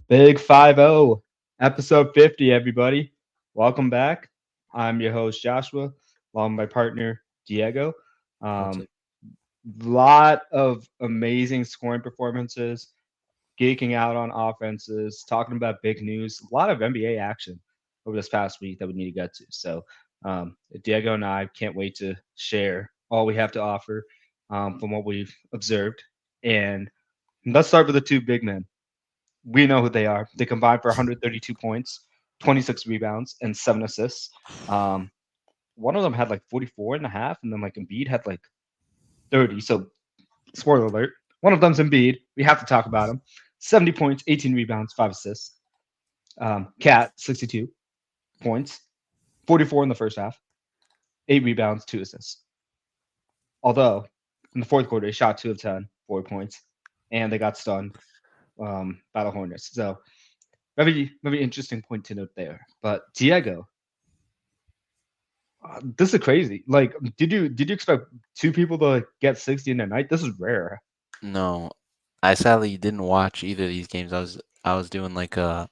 Big 5-0, episode 50, everybody. Welcome back. I'm your host, Joshua, along with my partner, Diego. What's Um, up? lot of amazing scoring performances, geeking out on offenses, talking about big news, a lot of NBA action over this past week that we need to get to. So, Diego and I can't wait to share all we have to offer from what we've observed. And let's start with the two big men. We know who they are. They combined for 132 points, 26 rebounds, and 7 assists. Um, one of them had like 44 and a half, and then like Embiid had like 30. So, spoiler alert, one of them's Embiid. We have to talk about him. 70 points, 18 rebounds, 5 assists. KAT, 62 points, 44 in the first half, 8 rebounds, 2 assists. Although, in the fourth quarter, they shot 2 of 10, 4 points, and they got stunned by the Hornets. So, very interesting point to note there. But Diego, this is crazy. Like, did you expect two people to like, get 60 in a night? This is rare. No, I sadly didn't watch either of these games. I was doing like a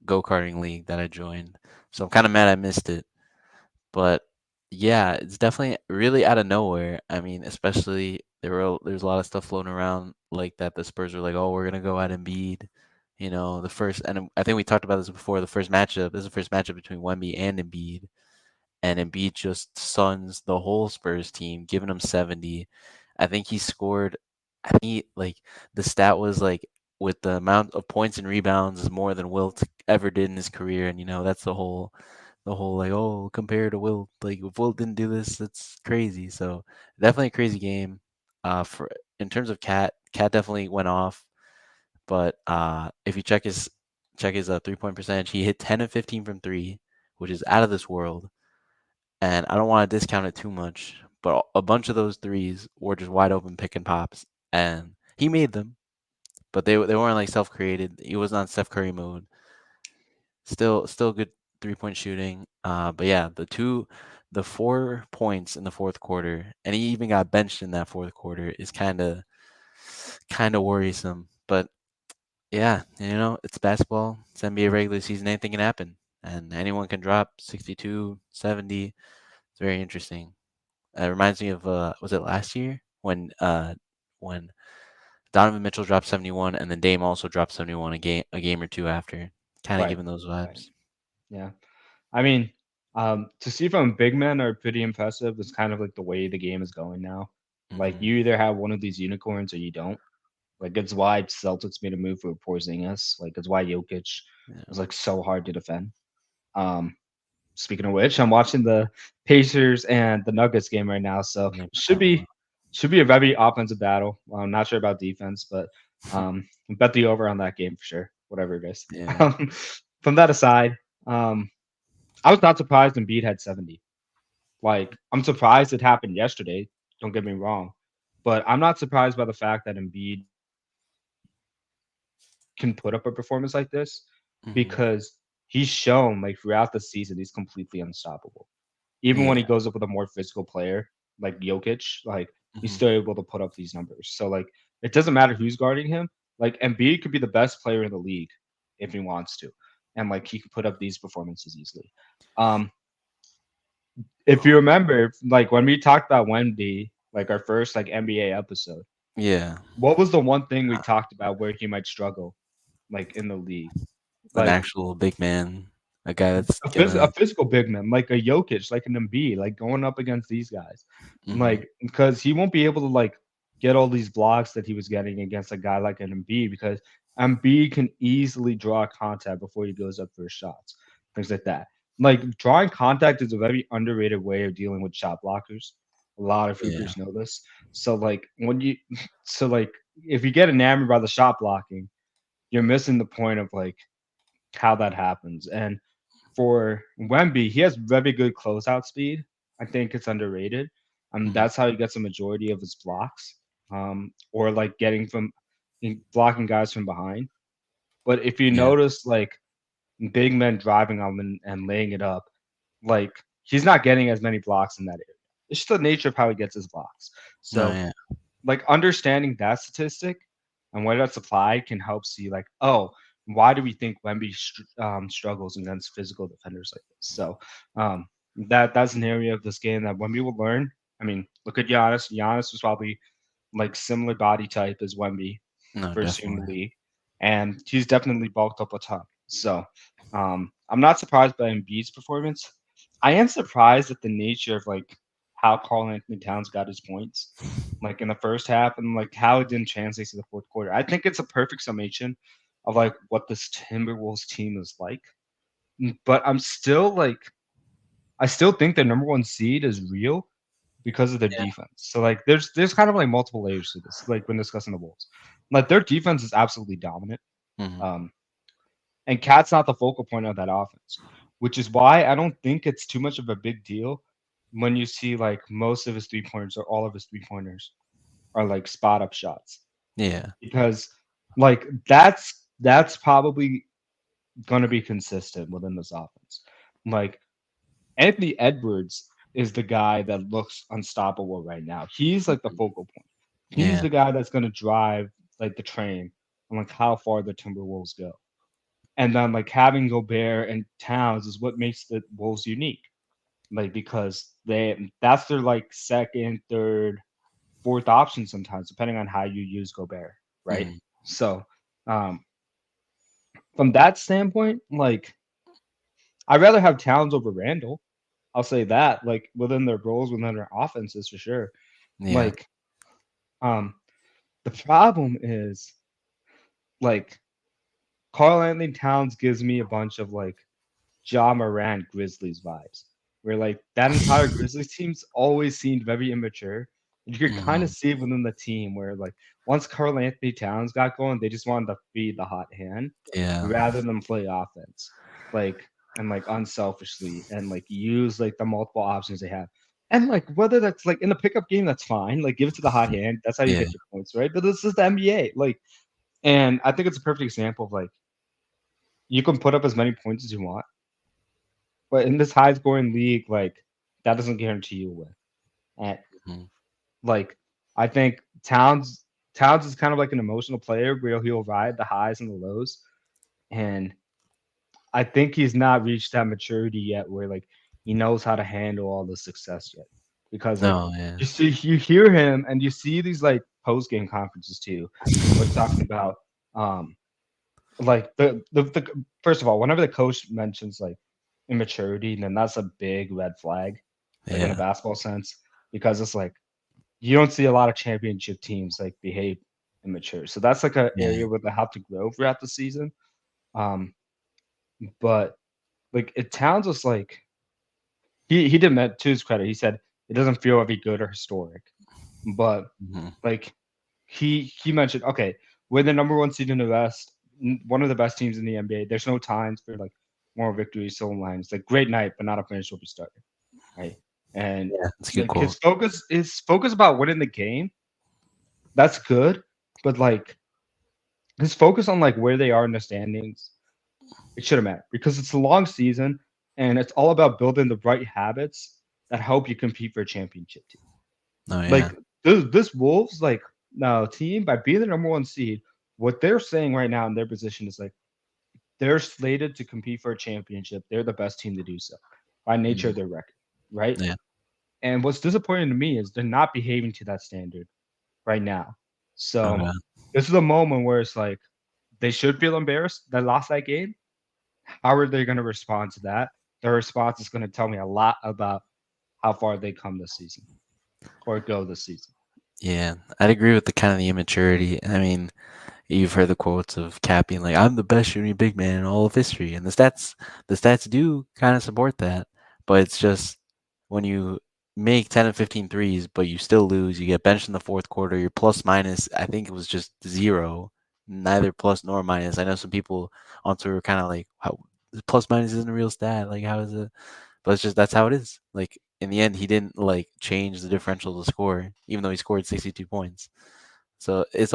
go-karting league that I joined, so I'm kind of mad I missed it. But yeah, it's definitely really out of nowhere. I mean, especially there's a lot of stuff floating around like that. The Spurs were like, "Oh, we're gonna go at Embiid." The first, and I think we talked about this before. The first matchup, this is the first matchup between Wemby and Embiid, and Embiid just suns the whole Spurs team, giving them 70. I think he scored. I think like the stat was like with the amount of points and rebounds is more than Wilt ever did in his career, and that's the whole like compared to Wilt, like if Wilt didn't do this, that's crazy. So definitely a crazy game. For in terms of Cat definitely went off, but if you check his 3 point percentage, he hit 10 of 15 from three, which is out of this world, and I don't want to discount it too much, but a bunch of those threes were just wide open pick and pops, and he made them, but they weren't like self created. He was on Steph Curry mode. Still good 3 point shooting. But yeah, the 4 points in the fourth quarter, and he even got benched in that fourth quarter is kind of worrisome. But yeah, it's basketball. It's NBA regular season. Anything can happen, and anyone can drop 62, 70. It's very interesting. It reminds me of was it last year when Donovan Mitchell dropped 71 and then Dame also dropped 71 a game or two after, kind of Right. giving those Right. vibes. Yeah. I mean, to see from big men are pretty impressive. It's kind of like the way the game is going now. Like Hmm. you either have one of these unicorns or you don't. Like it's why Celtics made a move for Porzingis. Like it's why Jokic Yeah. was like so hard to defend. Um, Speaking of which, I'm watching the Pacers and the Nuggets game right now, so Yeah. should be a very offensive battle. Well, I'm not sure about defense, but bet the over on that game for sure. Whatever it is. Yeah. Um, from that aside, um, I was not surprised Embiid had 70. Like I'm surprised it happened yesterday. Don't get me wrong, but I'm not surprised by the fact that Embiid can put up a performance like this Hmm. because he's shown like throughout the season he's completely unstoppable. Even when he Yeah. goes up with a more physical player like Jokic, like he's Hmm. still able to put up these numbers. So like it doesn't matter who's guarding him. Like Embiid could be the best player in the league if he wants to, and like he could put up these performances easily. Um, if you remember, like when we talked about Wemby, like our first like NBA episode, Yeah. what was the one thing we talked about where he might struggle, like in the league? An Like actual big man, a guy that's a gonna. physical big man, like a Jokic, like an Embiid, like going up against these guys, Hmm. like because he won't be able to like get all these blocks that he was getting against a guy like an Embiid because Embiid can easily draw contact before he goes up for his shots, things like that. Like drawing contact is a very underrated way of dealing with shot blockers. A lot of Yeah. hoopers know this. So like when you, so like if you get enamored by the shot blocking, you're missing the point of like how that happens. And for Wemby, he has very good closeout speed. I think it's underrated. Hmm. That's how he gets a majority of his blocks, or like getting from blocking guys from behind. But if you Yeah. notice, like big men driving on him and laying it up, like he's not getting as many blocks in that area. It's just the nature of how he gets his blocks. No. So, Yeah. like understanding that statistic, and where that's applied can help see like, oh, why do we think Wemby struggles against physical defenders like this? So um, that's an area of this game that Wemby will learn. I mean, look at Giannis. Giannis was probably like similar body type as Wemby No, first year in the definitely. league, and he's definitely bulked up a ton. So I'm not surprised by Embiid's performance. I am surprised at the nature of like how Carl Anthony Towns got his points, like in the first half, and like how it didn't translate to the fourth quarter. I think it's a perfect summation of like what this Timberwolves team is like. But I'm still like, I still think the number one seed is real because of their Yeah. defense. So like there's kind of like multiple layers to this, like when discussing the Wolves. Like their defense is absolutely dominant. Hmm. Um and Cat's not the focal point of that offense, which is why I don't think it's too much of a big deal when you see like most of his 3 pointers or all of his 3 pointers are like spot up shots. Yeah. Because like that's probably gonna be consistent within this offense. Like Anthony Edwards is the guy that looks unstoppable right now. He's like the focal point. He's Yeah. the guy that's gonna drive like the train and like how far the Timberwolves go. And then like having Gobert and Towns is what makes the Wolves unique. Like because that's their like second, third, fourth option sometimes, depending on how you use Gobert, right? Hmm. So um from that standpoint, like I'd rather have Towns over Randall. I'll say that, like within their roles, within their offenses for sure. Yeah. Like, um, the problem is like Carl Anthony Towns gives me a bunch of like Ja Morant Grizzlies vibes, where like that entire Grizzlies team's always seemed very immature. You could kind of Hmm. see it within the team where like once Carl Anthony Towns got going, they just wanted to feed the hot hand Yeah. rather than play offense, like and like unselfishly and like use like the multiple options they have. And like whether that's like in the pickup game, that's fine. Like give it to the hot hand. That's how you Yeah. get your points, right? But this is the NBA. Like, and I think it's a perfect example of like you can put up as many points as you want, but in this high scoring league, like that doesn't guarantee you a win. And Hmm. like I think Towns is kind of like an emotional player where he'll ride the highs and the lows. And I think he's not reached that maturity yet where like he knows how to handle all the success yet. Because like No. Yeah. you hear him and you see these like post game conferences too, where it's talking about um like the first of all, whenever the coach mentions like immaturity, then that's a big red flag, like in a Yeah. basketball sense, because it's like you don't see a lot of championship teams like behave immature. So that's like an Yeah. area where they have to grow throughout the season. Um, but like it Towns was like he did that to his credit. He said it doesn't feel very good or historic, but Hmm. like he mentioned, okay, we're the number one seed in the West, one of the best teams in the NBA. There's no times for like more victories, so line. It's like great night, but not a finish will be started, right? And Yeah. That's a good like quote. his focus about winning the game, that's good, but like his focus on like where they are in the standings, it shouldn't matter because it's a long season and it's all about building the right habits that help you compete for a championship team. Oh yeah. Like this Wolves like no team by being the number one seed, what they're saying right now in their position is like they're slated to compete for a championship. They're the best team to do so by nature of Mhm. their record, right? Yeah. And what's disappointing to me is they're not behaving to that standard right now. So Okay. this is a moment where it's like they should feel embarrassed that lost that game. How are they going to respond to that? Their response is going to tell me a lot about how far they come this season or go this season. Yeah. I'd agree with the kind of the immaturity. I mean, you've heard the quotes of Cap being like, "I'm the best shooting big man in all of history," and the stats do kind of support that. But it's just when you make 10 and 15 threes, but you still lose, you get benched in the fourth quarter. Your plus minus, I think it was just zero, neither plus nor minus. I know some people on Twitter were kind of like, "How plus minus isn't a real stat? Like, how is it?" But it's just that's how it is. Like in the end, he didn't like change the differential to score, even though he scored 62 points. So there's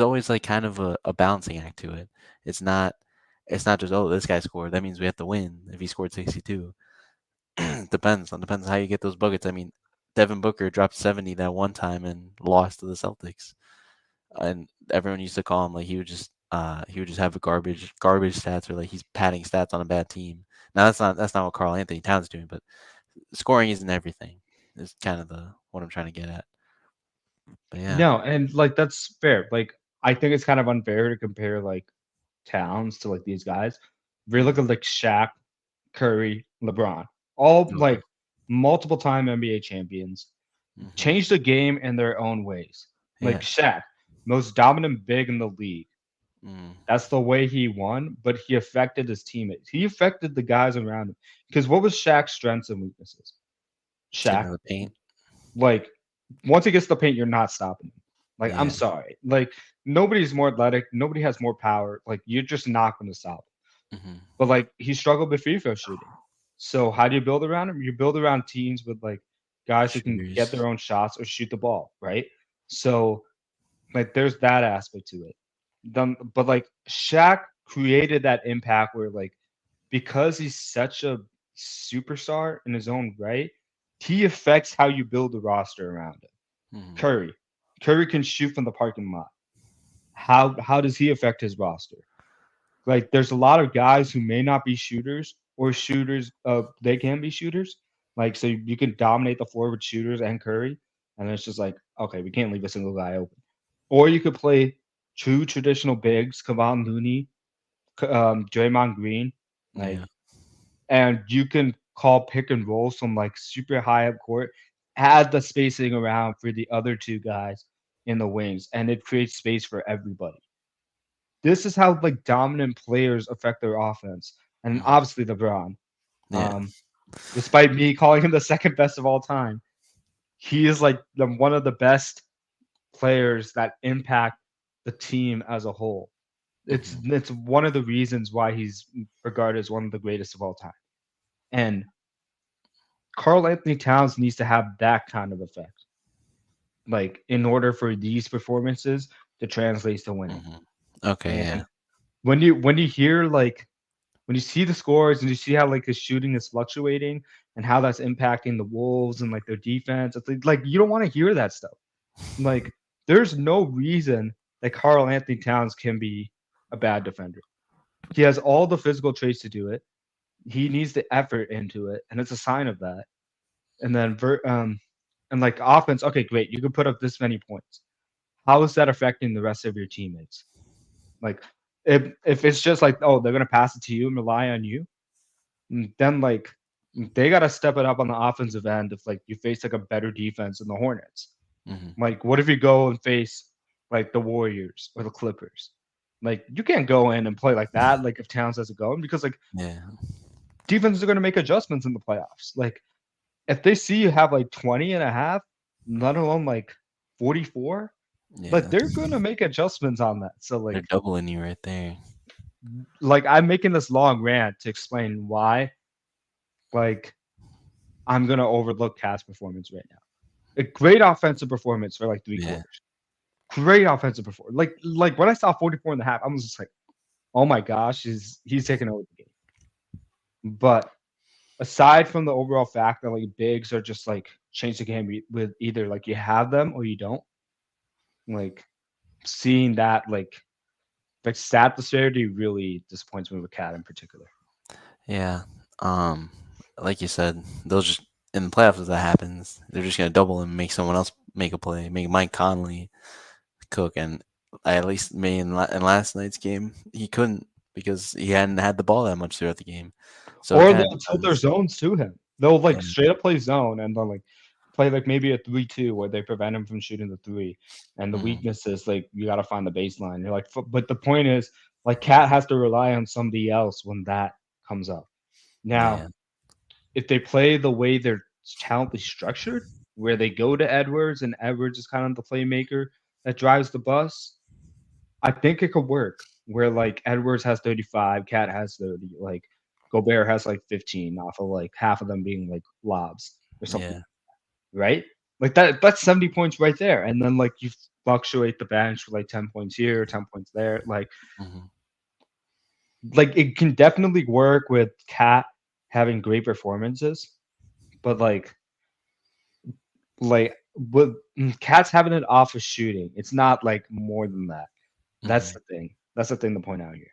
always like kind of a balancing act to it. It's not it's not just, oh, this guy scored, that means we have to win if he scored 62. Depends on how you get those buckets. I mean, Devin Booker dropped 70 that one time and lost to the Celtics. and everyone used to call him like he would just have a garbage stats, or like he's padding stats on a bad team. Now that's not what Carl Anthony Towns is doing, but scoring isn't everything. Is kind of the what I'm trying to get at. But yeah. No, and like that's fair. Like I think it's kind of unfair to compare like Towns to like these guys. If you look Mhm. at like Shaq, Curry, LeBron, all Okay. like multiple time NBA champions, Mhm. changed the game in their own ways. Like Yeah. Shaq, most dominant big in the league. Mm. That's the way he won, but he affected his teammates. He affected the guys around him. Because what was Shaq's strengths and weaknesses? Getting Shaq, to the paint. like, once he gets the paint, you're not stopping him. Like, I'm Yeah. sorry. Like, nobody's more athletic. Nobody has more power. Like, you're just not going to stop him. Mhm. But, like, he struggled with free throw shooting. So, how do you build around him? You build around teams with, like, guys who can get Shooters. their own shots or shoot the ball, right? So, like, there's that aspect to it. But like Shaq created that impact where like because he's such a superstar in his own right, he affects how you build the roster around him. Mhm. Curry, Curry can shoot from the parking lot. How does he affect his roster? Like there's a lot of guys who may not be shooters or shooters. They can be shooters. Like so you can dominate the floor with shooters and Curry, and it's just like okay, we can't leave a single guy open. Or you could play two traditional bigs, Kevon Looney, Draymond Green, like, Yeah. and you can call pick and rolls from like super high up court, add the spacing around for the other two guys in the wings, and it creates space for everybody. This is how like dominant players affect their offense, and Mhm. obviously LeBron. Yeah. Um, Despite me calling him the second best of all time, he is like one of the best players that impact the team as a whole. It's Mhm. it's one of the reasons why he's regarded as one of the greatest of all time. And Carl Anthony Towns needs to have that kind of effect, like in order for these performances to translate to winning. Mhm. Okay. And Yeah. when you hear like when you see the scores and you see how like his shooting is fluctuating and how that's impacting the Wolves and like their defense, it's like you don't want to hear that stuff. Like there's no reason that Carl Anthony Towns can be a bad defender. He has all the physical traits to do it. He needs the effort into it, and it's a sign of that. And then and like offense, okay, great. You can put up this many points. How is that affecting the rest of your teammates? Like if it's just like, oh, they're gonna pass it to you and rely on you, then like they gotta step it up on the offensive end if like you face like a better defense than the Hornets. Mhm. Like, what if you go and face like the Warriors or the Clippers? Like, you can't go in and play like that. Like, if Towns doesn't go in, because like Yeah. defenses are going to make adjustments in the playoffs. Like, if they see you have like 20 and a half, let alone like 44, like Yeah. they're going to make adjustments on that. So They're doubling you right there. like I'm making this long rant to explain why like I'm going to overlook Cat's performance right now. A great offensive performance for like three Yeah. quarters. Great offensive performance. Like when I saw 44 and a half, I was just like, oh my gosh, he's taking over the game. But aside from the overall fact that like bigs are just like change the game with either like you have them or you don't, like seeing that like stat disparity really disappoints me with Cat in particular. Yeah. Um, like you said, they'll just in the playoffs if that happens, they're just gonna double and make someone else make a play, make Mike Conley cook, and at least me in last night's game, he couldn't because he hadn't had the ball that much throughout the game. So it Or kind of they'll tilt their becomes zones to him. They'll like yeah. straight up play zone and they'll like play like maybe a 3-2 where they prevent him from shooting the three. And the Mhm. weakness is like you got to find the baseline. You're like, but the point is like Cat has to rely on somebody else when that comes up. Now, Yeah. if they play the way their talent is structured, where they go to Edwards and Edwards is kind of the playmaker that drives the bus, I think it could work. Where like Edwards has 35, Cat has 30, like Gobert has like 15 off of like half of them being like lobs or something, Yeah. right? Like that's 70 points right there. And then like you fluctuate the bench for like 10 points here, 10 points there. Mhm. Like it can definitely work with Cat having great performances, but like with Cat's having it off of shooting. It's not like more than that. That's Hmm. the thing. That's the thing to point out here.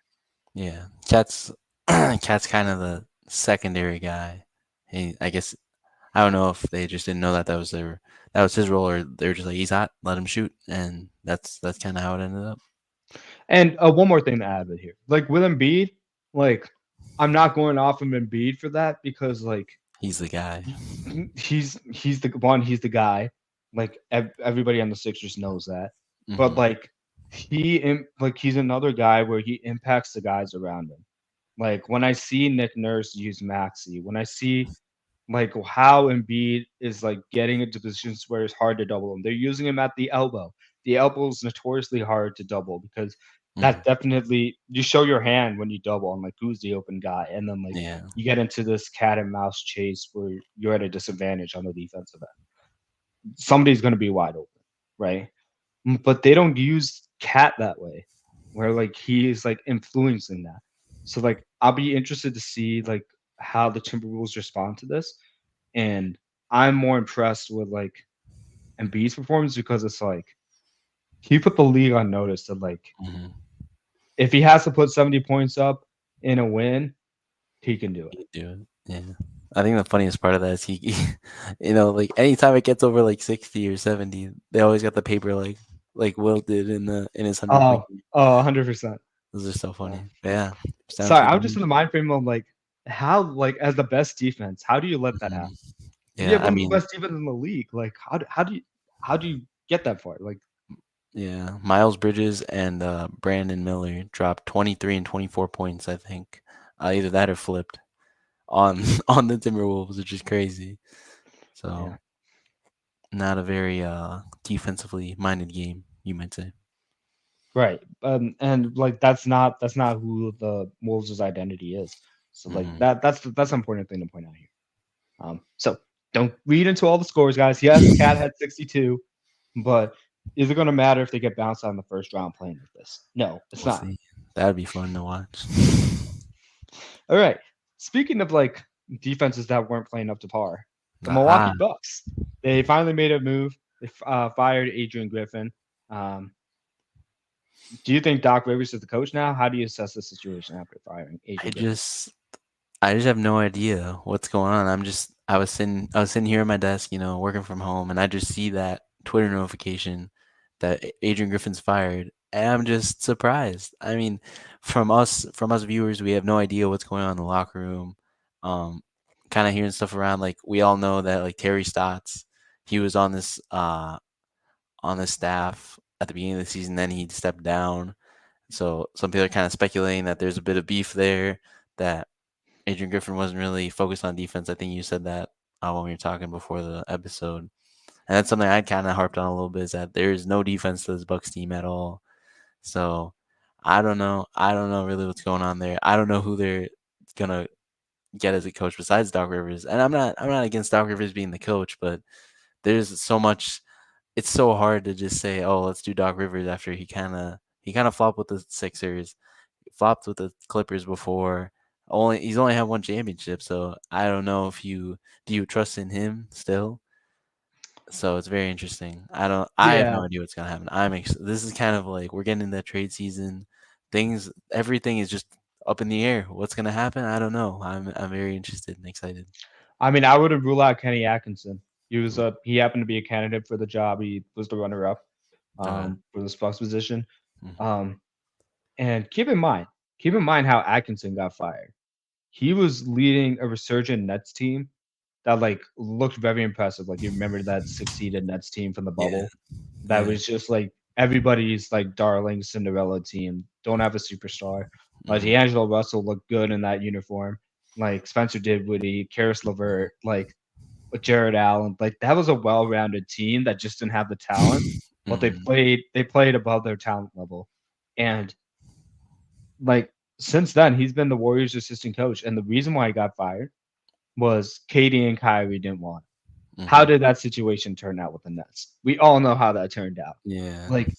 Yeah, Cat's Cat's kind of the secondary guy. I guess I don't know if they just didn't know that that was his role, or they're just like he's hot, let him shoot, and that's kind of how it ended up. And one more thing to add with here, like with Embiid, like I'm not going off of Embiid for that because like He's the guy. he's the one, he's the guy. Like everybody on the Sixers knows that, but Hmm. like like he's another guy where he impacts the guys around him. Like when I see Nick Nurse use Maxi, when I see like how Embiid is like getting into positions where it's hard to double him. They're using him at the elbow. The elbow is notoriously hard to double because Hmm. that definitely you show your hand when you double and like who's the open guy, and then like Yeah. you get into this cat and mouse chase where you're at a disadvantage on the defensive end. Somebody's going to be wide open, right? But they don't use Cat that way, where like he is like influencing that. So like I'll be interested to see like how the Timberwolves respond to this, and I'm more impressed with like Embiid's performance because it's like he put the league on notice that like Hmm. if he has to put 70 points up in a win, he can do it. He do it. Yeah. I think the funniest part of that is like anytime it gets over like 60 or 70, they always got the paper like Will did in his 100 point Oh, game. oh, 100%. Those are so Yeah. funny. But yeah, it's down Sorry, to I the was just in the mind frame of like how like as the best defense, how do you let that Mhm. happen? You Yeah, have I one of the mean, best defense in the league. Like how do you get that far? Like yeah, Miles Bridges and Brandon Miller dropped 23 and 24 points, I think. Either that or flipped on on the Timberwolves, which is crazy. yeah. So, not a very defensively minded game, you might say. Right. And like that's not who the Wolves' identity is. So like Hmm. that's an important thing to point out here. So don't read into all the scores, guys. Yes, Cat had 62, but is it going to matter if they get bounced out in the first round playing like this? No, it's We'll not. see. That'd be fun to watch. All right. Speaking of like defenses that weren't playing up to par, the Aha. Milwaukee Bucks. They finally made a move. They fired Adrian Griffin. Um, do you think Doc Rivers is the coach now? How do you assess the situation after firing I Adrian Griffin? just I just have no idea what's going on. I was sitting here at my desk, working from home, and I just see that Twitter notification that Adrian Griffin's fired, and I'm just surprised. I mean, from us viewers, we have no idea what's going on in the locker room. Um, kind of hearing stuff around, like we all know that like Terry Stotts, he was on the staff at the beginning of the season, then he stepped down. So some people are kind of speculating that there's a bit of beef there, that Adrian Griffin wasn't really focused on defense. I think you said that when we were talking before the episode, and that's something I kind of harped on a little bit, is that there is no defense to this Bucks team at all. So I don't know. I don't know really what's going on there. I don't know who they're gonna get as a coach besides Doc Rivers. And I'm not against Doc Rivers being the coach, but there's so much. It's so hard to just say, oh, let's do Doc Rivers after he kind of flopped with the Sixers, flopped with the Clippers before. He's only had one championship, so I don't know if you do you trust in him still. So it's very interesting. I have Yeah, no idea what's gonna happen. This is kind of like we're getting into trade season. Everything is just up in the air. What's gonna happen? I don't know. I'm very interested and excited. I mean, I would have ruled out Kenny Atkinson. He happened to be a candidate for the job. He was the runner up Okay. for the Bucks position. Mhm. Um, and keep in mind how Atkinson got fired. He was leading a resurgent Nets team that like looked very impressive. Like you remember that succeeded Nets team from the Yeah. bubble that Yeah. was just like everybody's like darling Cinderella team. Don't have a superstar. Like Hmm. D'Angelo Russell looked good in that uniform. Like Spencer Dinwiddie, Karis LeVert, like with Jared Allen. Like that was a well-rounded team that just didn't have the talent, but Hmm. they played above their talent level. And like since then, he's been the Warriors' assistant coach. And the reason why he got fired was Katie and Kyrie didn't want him. How Hmm. did that situation turn out with the Nets? We all know how that turned out. Yeah. Like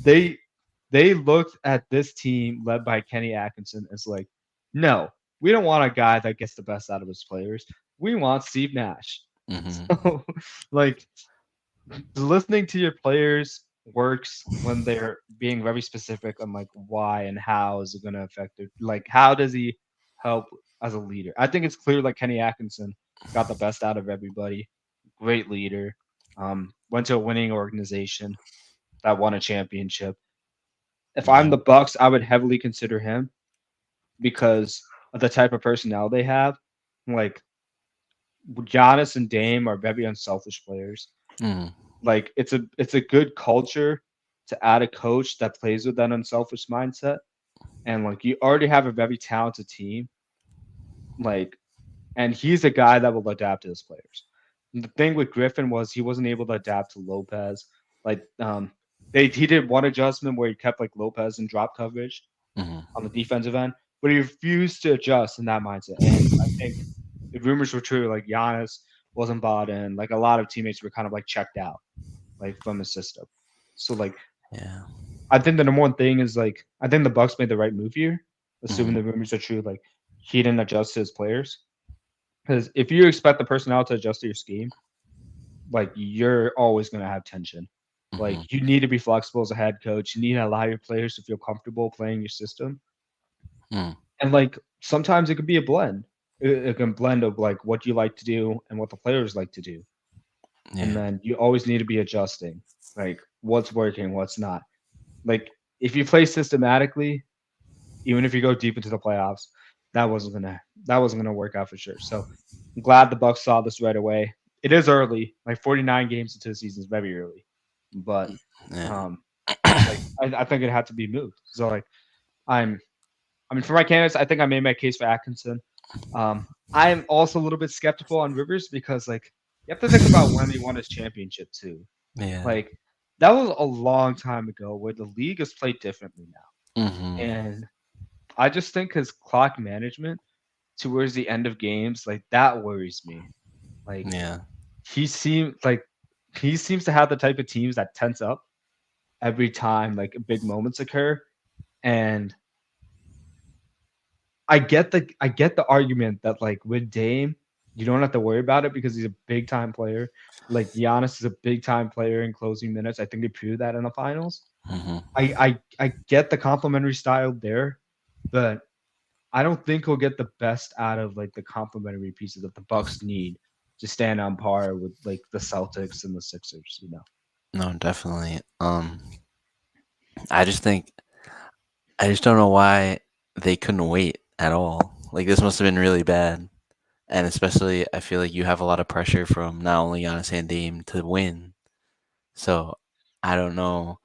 they they looked at this team led by Kenny Atkinson as like, no, we don't want a guy that gets the best out of his players. We want Steve Nash. Hmm. So like listening to your players works when they're being very specific on like why and how is it going to affect it. Like how does he help as a leader? I think it's clear like Kenny Atkinson got the best out of everybody. Great leader. Went to a winning organization that won a championship. If I'm Yeah. the Bucks, I would heavily consider him because of the type of personnel they have. Like Giannis and Dame are very unselfish players. Mm, Like it's a good culture to add a coach that plays with that unselfish mindset. And like you already have a very talented team. Like and he's a guy that will adapt to his players. And the thing with Griffin was he wasn't able to adapt to Lopez. Like he did one adjustment where he kept like Lopez in drop coverage mm, on the defensive end, but he refused to adjust in that mindset. And I think the rumors were true, like Giannis wasn't bought in. Like a lot of teammates were kind of like checked out like from his system. So like yeah. I think the number one thing is like I think the Bucks made the right move here, assuming Mm, the rumors are true. Like he didn't adjust to his players because if you expect the personnel to adjust to your scheme, like you're always going to have tension. mm, Like you need to be flexible as a head coach. You need to allow your players to feel comfortable playing your system. mm, And like sometimes it could be a blend. It can blend of like what you like to do and what the players like to do. And yeah. then you always need to be adjusting, like what's working, what's not. Like if you play systematically, even if you go deep into the playoffs, that wasn't gonna work out for sure. So I'm glad the Bucks saw this right away. It is early, like 49 games into the season is very early, but Yeah. um, like I think it had to be moved. So like I'm, I mean, for my candidates, I think I made my case for Atkinson. I'm also a little bit skeptical on Rivers because like you have to think about when he won his championship too. Yeah. Like that was a long time ago where the league is played differently now, Hmm. and I just think his clock management towards the end of games, like that worries me. Like Yeah. he seems like he seems to have the type of teams that tense up every time like big moments occur. And I get the argument that like with Dame, you don't have to worry about it because he's a big time player. Like Giannis is a big time player in closing minutes. I think they proved that in the finals. Hmm. I get the complimentary style there, but I don't think he'll get the best out of like the complementary pieces that the Bucks need to stand on par with like the Celtics and the Sixers, you know. No, definitely. I just think I just don't know why they couldn't wait at all. Like this must have been really bad, and especially I feel like you have a lot of pressure from not only Giannis and Dame to win. So I don't know.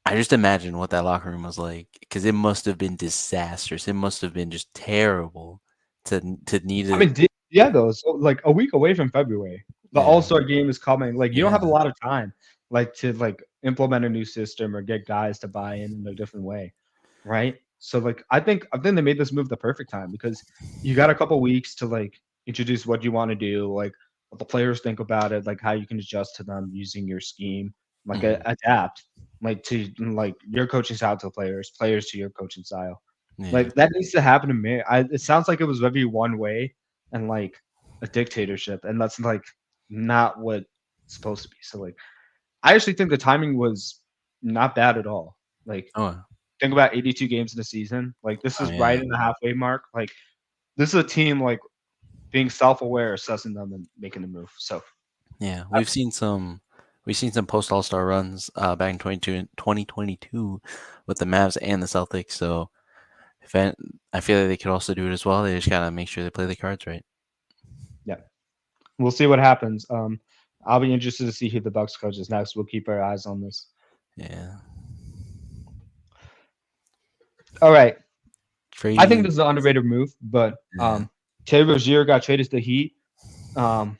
I just imagine what that locker room was like because it must have been disastrous. It must have been just terrible to need I to. mean, yeah, though, so like a week away from February, the Yeah, All-Star game is coming. Like you don't have a yeah. lot of time like to like implement a new system or get guys to buy in a different way, right? So like I think they made this move the perfect time because you got a couple weeks to like introduce what you want to do, like what the players think about it, like how you can adjust to them using your scheme, like Mhm. adapt, like to like your coaching style to the players, players to your coaching style. Yeah. Like that needs to happen to me. It sounds like it was very one way and like a dictatorship, and that's like not what it's supposed to be. So like I actually think the timing was not bad at all. Like Oh, think about 82 games in a season. Like this oh is right yeah. in the halfway mark. Like this is a team like being self-aware, assessing them, and making the move. So Yeah. I, We've seen some post All-Star runs back in 2022 with the Mavs and the Celtics. So if I, I feel like they could also do it as well. They just gotta make sure they play the cards right. yeah, we'll see what happens. I'll be interested to see who the Bucks coaches next. We'll keep our eyes on this. Yeah. All right, I think Trading. this is an underrated move, but Yeah. Terry Rozier got traded to the Heat. Um,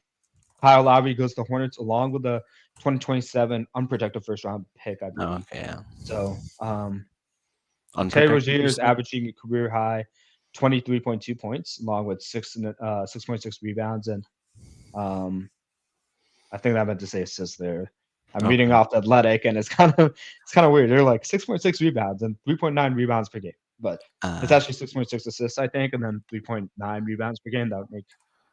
Kyle Lowry goes to Hornets along with the 2027 unprotected first round pick, I Oh, believe. okay. Yeah. So Terry Unprotected, Rozier you is said? averaging a career high 23.2 points, along with 6.6 rebounds, and um, I think I meant to say assists there. I'm reading Okay. off the Athletic, and it's kind of weird. They're like 6.6 rebounds and 3.9 rebounds per game, but it's Uh. actually 6.6 assists, I think, and then 3.9 rebounds per game. That would make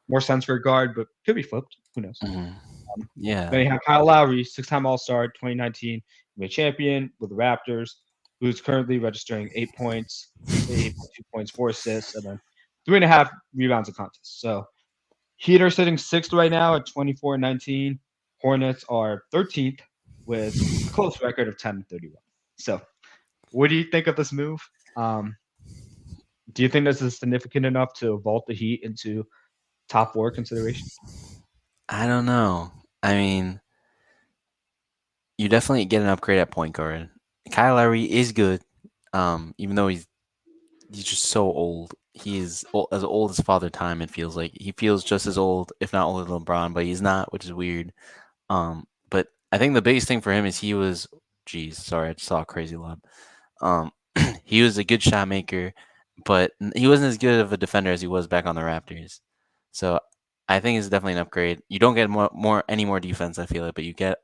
more sense for a guard, but could be flipped. Who knows? Mhm. Yeah. Then you have Kyle Lowry, six-time All-Star, 2019 NBA champion with the Raptors, who's currently registering 8 points, 8.2 points, 4 assists, and then 3.5 rebounds a contest. So Heat are sitting sixth right now at 24-19. Hornets are 13th with a close record of 10-31. So what do you think of this move? Um, do you think this is significant enough to vault the Heat into top four consideration? I don't know. I mean, you definitely get an upgrade at point guard. Kyle Lowry is good, even though he's just so old. He is as old as Father Time. It feels like he feels just as old, if not older than LeBron, but he's not, which is weird. But I think the biggest thing for him is he was, geez, sorry, I just saw a crazy lob. Um, he was a good shot maker, but he wasn't as good of a defender as he was back on the Raptors. So I think it's definitely an upgrade. You don't get any more defense, I feel like, but you get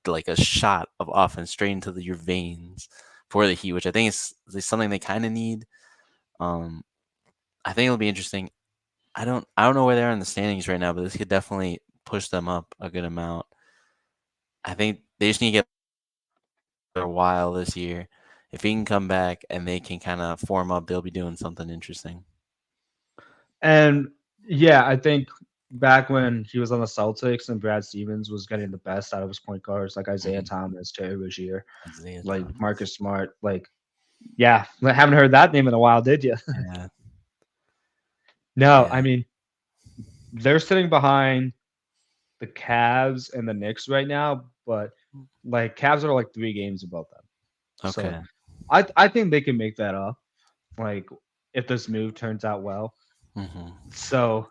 like a shot of offense straight into your veins for the Heat, which I think is something they kind of need. Um, I think it'll be interesting. I don't know where they are in the standings right now, but this could definitely push them up a good amount. I think they just need to get a while this year. If he can come back and they can kind of form up, they'll be doing something interesting. And yeah, I think back when he was on the Celtics and Brad Stevens was getting the best out of his point guards like Isaiah Hmm. Thomas, Terry Rozier, Isaiah like Thomas. Marcus Smart, like yeah, I haven't heard that name in a while, did you? Yeah, No, I yeah. mean they're sitting behind the Cavs and the Knicks right now, but like Cavs are like 3 games above them. So Okay. I think they can make that up, like if this move turns out well. Hmm. So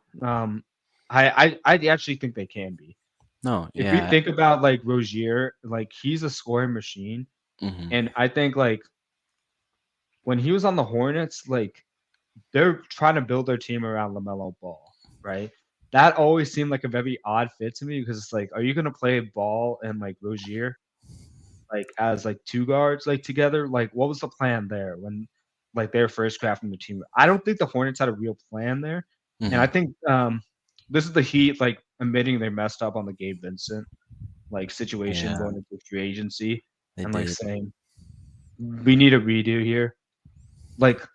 I actually think they can be. No, If we yeah. think about like Rozier, like he's a scoring machine, Hmm. and I think like when he was on the Hornets, like they're trying to build their team around LaMelo Ball, right? That always seemed like a very odd fit to me because it's like, are you gonna play Ball and like Rozier like as like two guards like together? Like, what was the plan there when like they were first crafting the team? I don't think the Hornets had a real plan there, and I Hmm. think this is the Heat like admitting they messed up on the Gabe Vincent like situation Yeah, going into free agency they and like did. saying we need a redo here. Like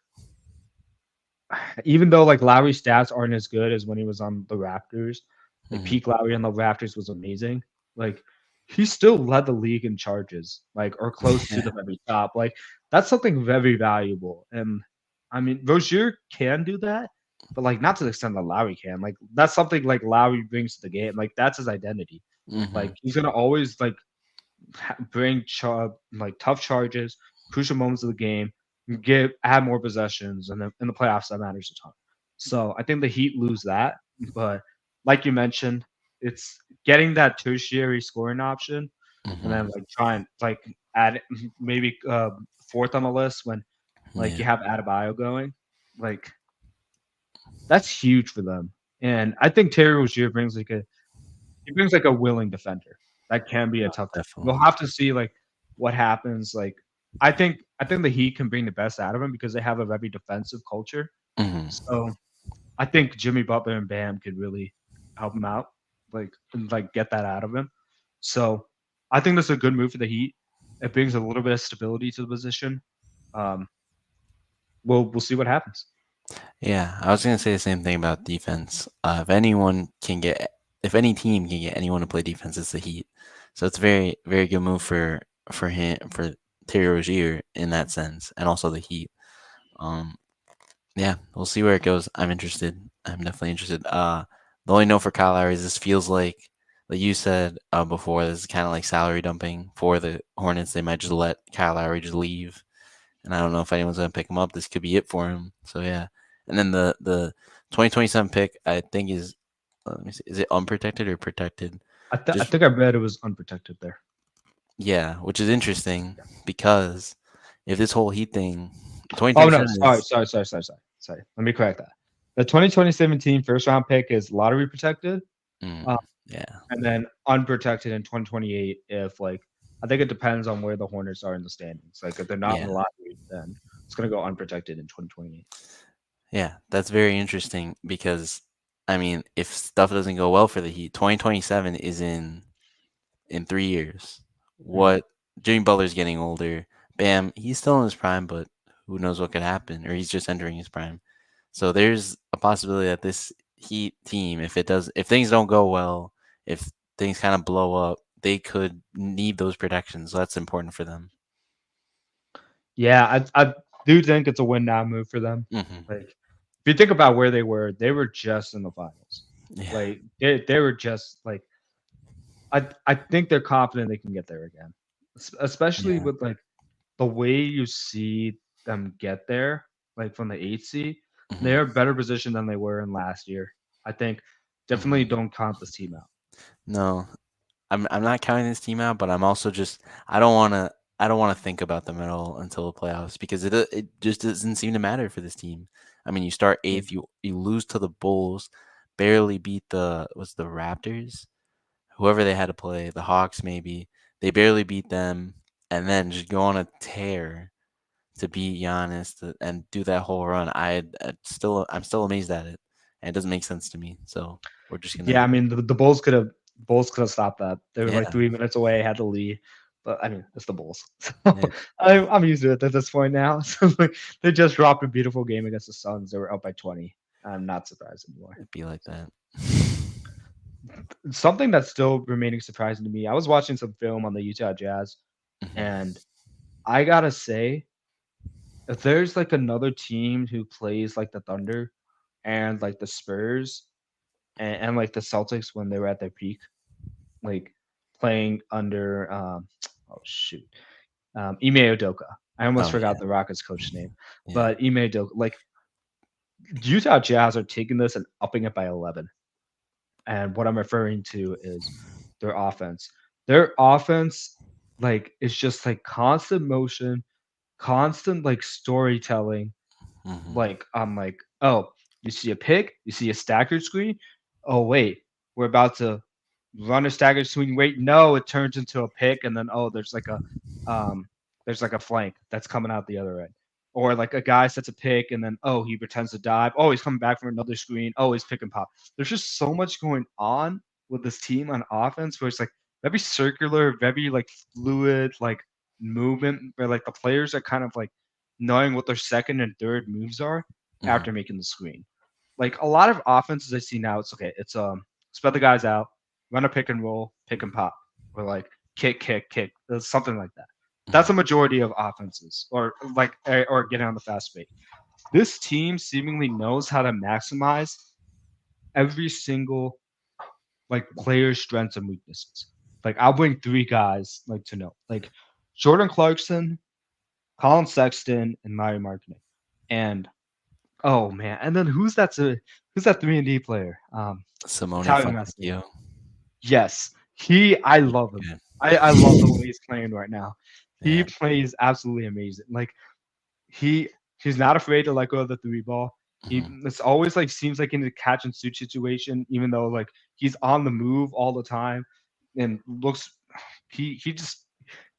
even though like Lowry's stats aren't as good as when he was on the Raptors, like Hmm. peak Lowry on the Raptors was amazing. Like he still led the league in charges, like or close to the Yeah. very top. Like that's something very valuable. And I mean, Rozier can do that, but like not to the extent that Lowry can. Like that's something like Lowry brings to the game. Like that's his identity. Hmm. Like he's gonna always like bring like tough charges, crucial moments of the game, get add more possessions, and then in the playoffs that matters a ton. So I think the Heat lose that, but like you mentioned, it's getting that tertiary scoring option, and then Hmm. like trying like add maybe fourth on the list when like Yeah. you have Adebayo going, like that's huge for them. And I think Terry Rozier brings like a willing defender. That can be a No, tough. We'll definitely. have to see like what happens. Like I think the Heat can bring the best out of him because they have a very defensive culture. Hmm. So I think Jimmy Butler and Bam could really help him out, like and like get that out of him. So I think that's a good move for the Heat. It brings a little bit of stability to the position. Um, we'll see what happens. Yeah, I was gonna say the same thing about defense. If any team can get anyone to play defense, it's the Heat. So it's a very, very good move for Terry Rozier in that sense, and also the Heat. Um, yeah, we'll see where it goes. I'm interested. I'm definitely interested. The only note for Kyle Lowry is this feels like you said before, this is kind of like salary dumping for the Hornets. They might just let Kyle Lowry just leave, and I don't know if anyone's gonna pick him up. This could be it for him. So yeah, and then the 2027 pick I think is let me see, is it unprotected or protected? I Just think I read it was unprotected there. yeah, which is interesting because if this whole Heat thing, Oh no, 2027 sorry, is sorry, sorry, sorry, sorry, sorry. Let me correct that. The 2017 first round pick is lottery protected, uh, yeah, and then unprotected in 2028 if like I think it depends on where the Hornets are in the standings. Like if they're not in yeah, the lottery, then it's gonna go unprotected in 2028. yeah. That's very interesting because I mean, if stuff doesn't go well for the Heat, 2027 is in 3 years. Mhm. What Jimmy Butler's getting older. Bam, he's still in his prime, but who knows what could happen? Or he's just entering his prime. So there's a possibility that this Heat team, if things don't go well, if things kind of blow up, they could need those protections. So that's important for them. Yeah, I do think it's a win now move for them. Hmm. Like, if you think about where they were just in the finals. Yeah. Like they were just like I think they're confident they can get there again, especially Yeah. with like the way you see them get there, like from the eighth seed. Hmm. They're better position than they were in last year. I think definitely Hmm. don't count this team out. No, I'm not counting this team out, but I'm also just I don't wanna think about them at all until the playoffs because it just doesn't seem to matter for this team. I mean, you start Yeah. eighth, you lose to the Bulls, barely beat the Raptors, whoever they had to play, the Hawks maybe. They barely beat them, and then just go on a tear to beat Giannis and do that whole run. I'm still amazed at it, and it doesn't make sense to me. So we're just Yeah, gonna I mean the Bulls could have stopped that. They were like yeah 3 minutes away, had the lead. But I mean, it's the Bulls. yeah So I'm used to it at this point now. So like, they just dropped a beautiful game against the Suns. They were up by 20. I'm not surprised anymore. it'd be like So that. something that's still remaining surprising to me. I was watching some film on the Utah Jazz, Hmm. and I gotta say, if there's like another team who plays like the Thunder and like the Spurs and like the Celtics when they were at their peak, like playing under oh shoot, Ime Udoka. I almost Oh forgot yeah, the Rockets coach name, yeah. but Ime Udoka, like Utah Jazz are taking this and upping it by 11. And what I'm referring to is their offense. Their offense, like, is just like constant motion, constant like storytelling. Hmm. Like I'm like, oh, you see a pick, you see a staggered screen. Oh wait, we're about to run a staggered swing. Wait, no, it turns into a pick, and then oh, um, there's like a flank that's coming out the other end, or like a guy sets a pick, and then oh, he pretends to dive. Oh, he's coming back from another screen. Oh, he's pick and pop. There's just so much going on with this team on offense, where it's like very circular, very like fluid, like movement, where like the players are kind of like knowing what their second and third moves are Hmm. after making the screen. Like a lot of offenses I see now, it's okay. It's spread the guys out, run a pick and roll, pick and pop, or like kick, kick, kick, something like that. That's Hmm. a majority of offenses, or like or getting on the fast break. This team seemingly knows how to maximize every single like player's strengths and weaknesses. Like I'll bring three guys like to know, like Jordan Clarkson, Colin Sexton, and Mario Markkinen. And oh man, and then who's that 3 and D player? Simone Italian master. Fontecchio. Yes, I love him. Yeah, I love the way he's playing right now. He yeah. plays absolutely amazing. Like he he's not afraid to let go of the three ball. Hmm. It's always like seems like in a catch and shoot situation, even though like he's on the move all the time and looks he just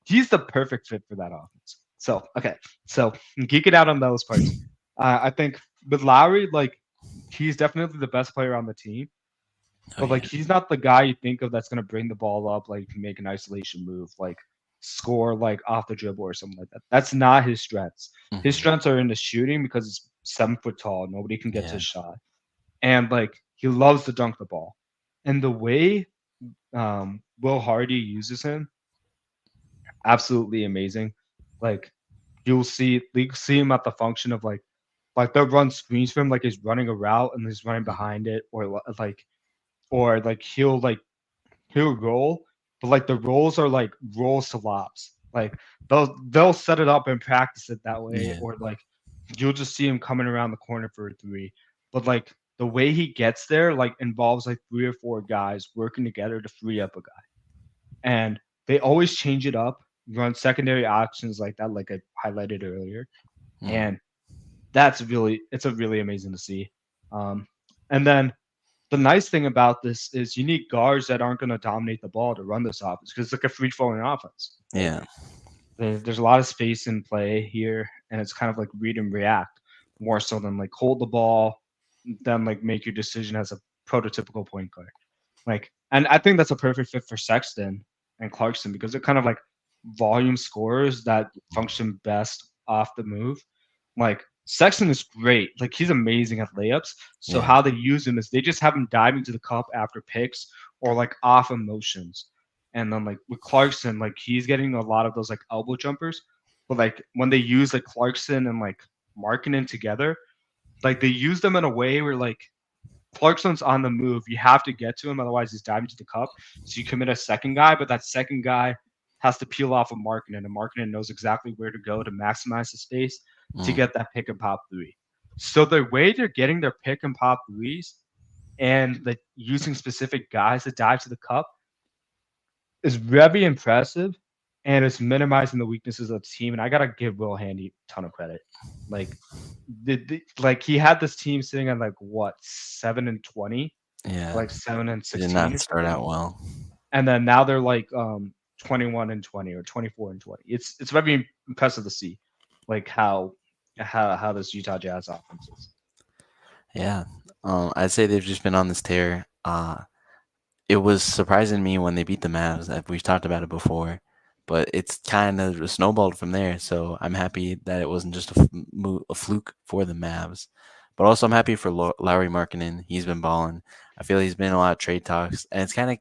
he's the perfect fit for that offense. So okay, so geek it out on those parts. I think with Lowry, like he's definitely the best player on the team, Oh but like yeah. he's not the guy you think of that's gonna bring the ball up, like make an isolation move, like score like off the dribble or something like that. That's not his strengths. His Hmm. strengths are in the shooting because he's 7 foot tall. Nobody can get to Yeah. his shot, and like he loves to dunk the ball. And the way Will Hardy uses him, absolutely amazing. Like you see him at the function of like they'll run screens for him like he's running a route and he's running Hmm. behind it, or like he'll roll, but like the rolls are like rolls to lobs. Like they'll set it up and practice it that way, Yeah. or like you'll just see him coming around the corner for a three. But like the way he gets there, like involves like three or four guys working together to free up a guy. And they always change it up, run secondary options like that, like I highlighted earlier. Hmm. And it's a really amazing to see. Um, and then the nice thing about this is you need guards that aren't going to dominate the ball to run this offense because it's like a free flowing offense. Like Yeah. there's a lot of space in play here, and it's kind of like read and react more so than like hold the ball, then like make your decision as a prototypical point guard. Like, and I think that's a perfect fit for Sexton and Clarkson because they're kind of like volume scorers that function best off the move. Like Sexton is great. Like he's amazing at layups. So Yeah. how they use him is they just have him diving to the cup after picks or like off emotions. And then like with Clarkson, like he's getting a lot of those like elbow jumpers. But like when they use like Clarkson and like Markkinen together, like they use them in a way where like Clarkson's on the move. You have to get to him, otherwise he's diving to the cup. So you commit a second guy, but that second guy has to peel off of Markkinen, and Markkinen knows exactly where to go to maximize the space to Mm. get that pick and pop three. So the way they're getting their pick and pop threes and like using specific guys to dive to the cup is very impressive, and it's minimizing the weaknesses of the team. And I gotta give Will Handy a ton of credit. Like like he had this team sitting at like what 7-20, Yeah. like 7 and It did 16 not or start something, out well. and then now they're like 21-20 or 24-20. It's very impressive to see, like how this Utah Jazz offense is. Yeah. I'd say they've just been on this tear. It was surprising me when they beat the Mavs. We've talked about it before, but it's kind of snowballed from there. So I'm happy that it wasn't just a fluke for the Mavs, but also I'm happy for Lowry Markkinen. He's been balling. I feel he's been in a lot of trade talks, and it's kind of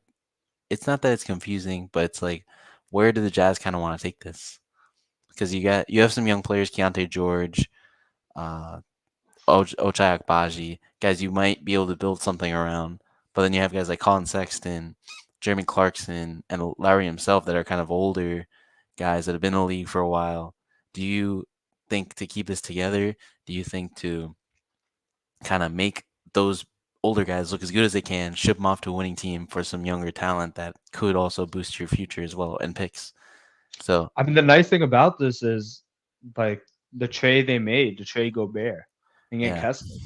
it's not that it's confusing, but it's like where do the Jazz kind of want to take this? Because you have some young players, Keontae George, uh, Ochai Agbaji, guys you might be able to build something around. But then you have guys like Colin Sexton, Jeremy Clarkson, and Larry himself that are kind of older guys that have been in the league for a while. Do you think to keep this together? Do you think to kind of make those older guys look as good as they can, ship them off to a winning team for some younger talent that could also boost your future as well and picks? So I mean, the nice thing about this is like the trade they made, the trade Gobert and get yeah, Kessler.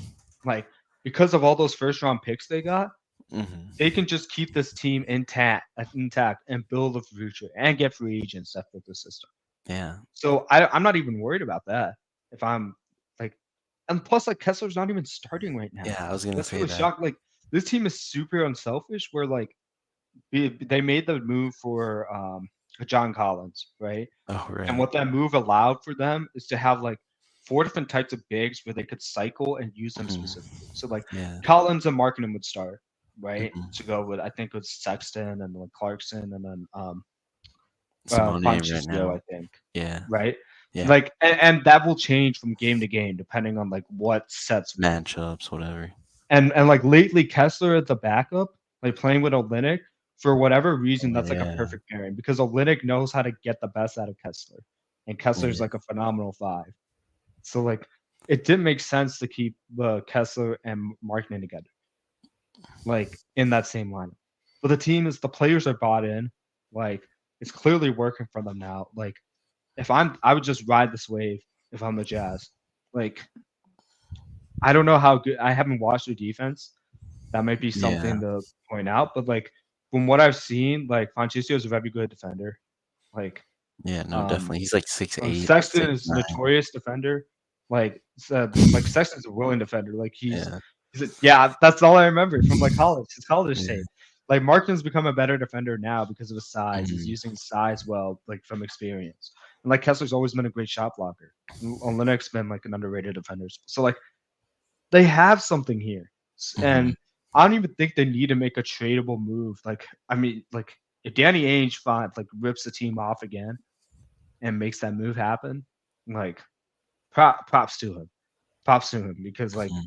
Like because of all those first round picks they got, they hmm can just keep this team intact and build a future and get free agents that fit the system. yeah, So I'm not even worried about that. If I'm like, and plus like Kessler's not even starting right now. yeah. I was gonna That's say really that. shocking. Like this team is super unselfish. Where like they made the move for John Collins, right? Oh And right. what that move allowed for them is to have like four different types of bigs where they could cycle and use them hmm specifically. So like Yeah. Collins and Markkinen would start, right? To hmm go with I think it was Sexton and then Clarkson and then Simone right Ponchesio, now. I think, Yeah. right? Yeah. Like and that will change from game to game depending on like what sets work. Matchups, whatever. And like lately Kessler at the backup, like playing with Olynyk, for whatever reason, Oh that's like a yeah. perfect pairing because Olynyk knows how to get the best out of Kessler, and Kessler's Yeah. like a phenomenal five. So like it didn't make sense to keep Kessler and Markkinen together, like in that same lineup. But the players are bought in, like it's clearly working for them now. Like if I would just ride this wave if I'm the Jazz. Like I don't know how good I haven't watched their defense. That might be Yeah. something to point out, but like from what I've seen, like Ponchesio is a very good defender. Like Yeah. No, um definitely. He's like 6'8", Sexton six is nine. notorious defender. Like Sexton's a willing defender. Like Yeah. yeah, that's all I remember from like college, his college Yeah. tape. Like Markman's become a better defender now because of his size. He's Mhm. using his size well, like from experience. And like Kessler's always been a great shot blocker. Olynyk's been like an underrated defender. So like they have something here. Mhm. And I don't even think they need to make a tradable move. Like I mean, like if Danny Ainge finds like rips the team off again and makes that move happen, like props to him. Props to him because like Mhm.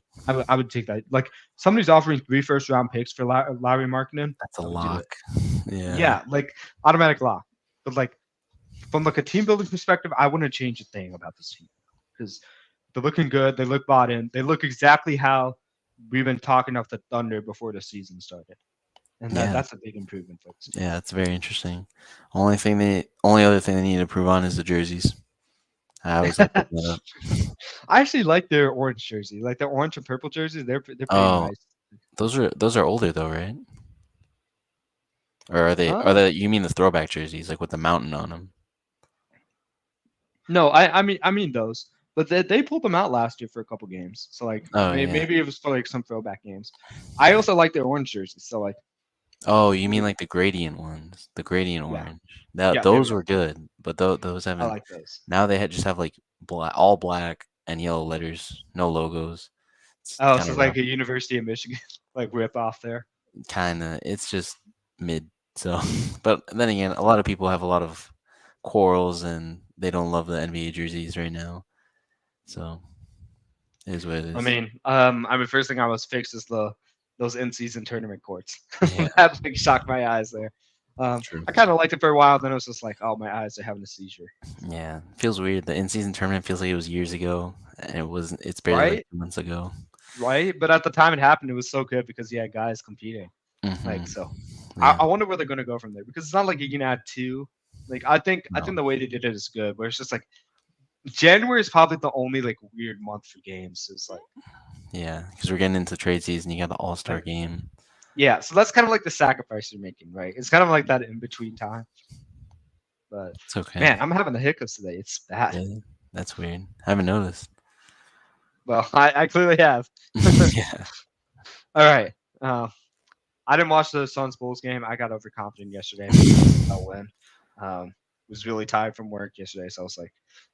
I would take that. Like somebody's offering 3 first round picks for Larry Markkinen, That's a I would do lock. it. Yeah. Yeah, like automatic lock. But like from like a team building perspective, I wouldn't change a thing about this team because they're looking good. They look bought in. They look exactly how we've been talking of the Thunder before the season started, and Yeah. that's a big improvement for this team. Yeah. It's very interesting. Only other thing they need to prove on is the jerseys. I always like looking that up. I actually like their orange jersey, like their orange and purple jerseys. They're pretty Oh, nice. those are older though, right? Or are they? Are Uh, they? You mean the throwback jerseys, like with the mountain on them? no, I mean those. but they pulled them out last year for a couple games. So like Oh yeah. maybe it was for like some throwback games. I also like their orange jerseys. So like Oh, you mean it- like the gradient ones, the gradient yeah, orange. That yeah, maybe those that's were the one. good, but those I haven't. like those. Now they just have like black, all black and yellow letters, no logos. It's Oh, kind so of it's like rough. a University of Michigan like rip off there. Kind of. It's just mid. So, but then again, a lot of people have a lot of quarrels and they don't love the NBA jerseys right now. So it is what it is. First thing I was fixed is the those in season tournament courts. Yeah, That like shocked my eyes there. true. I kind of liked it for a while, then it was just like, oh, my eyes are having a seizure. Yeah, feels weird. The in-season tournament feels like it was years ago, and it wasn't. It's barely like Right, 2 months ago. right. But at the time it happened, it was so good because you had guys competing. Hmm. Like so, Yeah. I wonder where they're gonna go from there because it's not like you can add two. Like I think No. the way they did it is good. Where it's just like January is probably the only like weird month for games. It's Yeah, because we're getting into trade season. You got the All-Star like game. yeah, so that's kind of like the sacrifice you're making, right? It's kind of like that in between time. But It's okay. man, I'm having the hiccups today. It's bad. Really? That's weird. I haven't noticed. Well, I clearly have. Yeah. All right. Uh, I didn't watch the Suns Bulls game. I got overconfident yesterday, thinking they'll win. Was really tired from work yesterday, so I was like,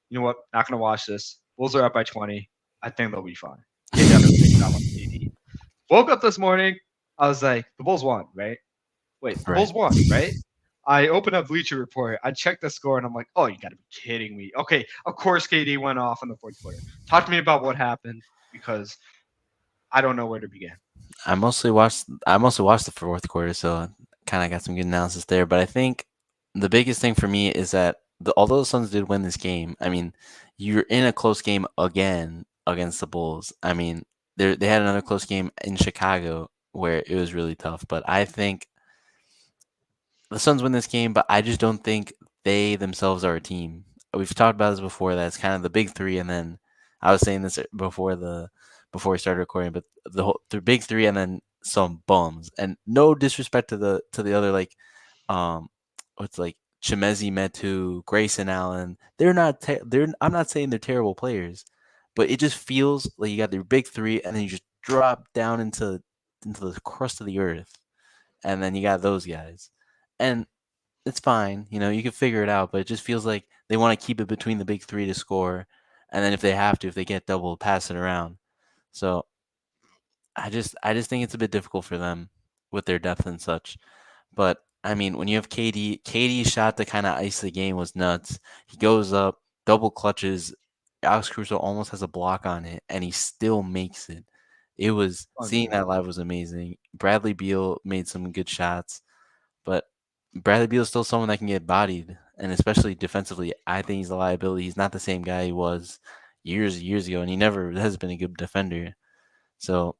you know what? Not gonna watch this. Bulls are up by 20. I think they'll be fine. KD had a big shot on KD. Woke up this morning. I was like, the Bulls won, right? Wait, the Right. Bulls won, right? I opened up Bleacher Report. I checked the score, and I'm like, oh, you got to be kidding me. Okay, of course KD went off in the fourth quarter. Talk to me about what happened because I don't know where to begin. I mostly watched the fourth quarter, so kind of got some good analysis there. But I think the biggest thing for me is that although the Suns did win this game, I mean, you're in a close game again against the Bulls. I mean, they had another close game in Chicago where it was really tough. But I think the Suns win this game, but I just don't think they themselves are a team. We've talked about this before. That it's kind of the big three, and then I was saying this before we started recording, but the big three, and then some bums. And no disrespect to the other like what's like Chimezi Metu, Grayson Allen. I'm not saying they're terrible players, but it just feels like you got their big three, and then you just drop down into the crust of the earth, and then you got those guys. And it's fine. You can figure it out, but it just feels like they want to keep it between the big three to score, and then if they get double, pass it around. So I just think it's a bit difficult for them with their depth and such. But I mean, when you have KD's shot to kind of ice the game was nuts. He goes up, double clutches. Alex Caruso almost has a block on it, and he still makes it. It was seeing that Unbelievable. live was amazing. Bradley Beal made some good shots. But Bradley Beal is still someone that can get bodied, and especially defensively, I think he's a liability. He's not the same guy he was years ago, and he never has been a good defender. So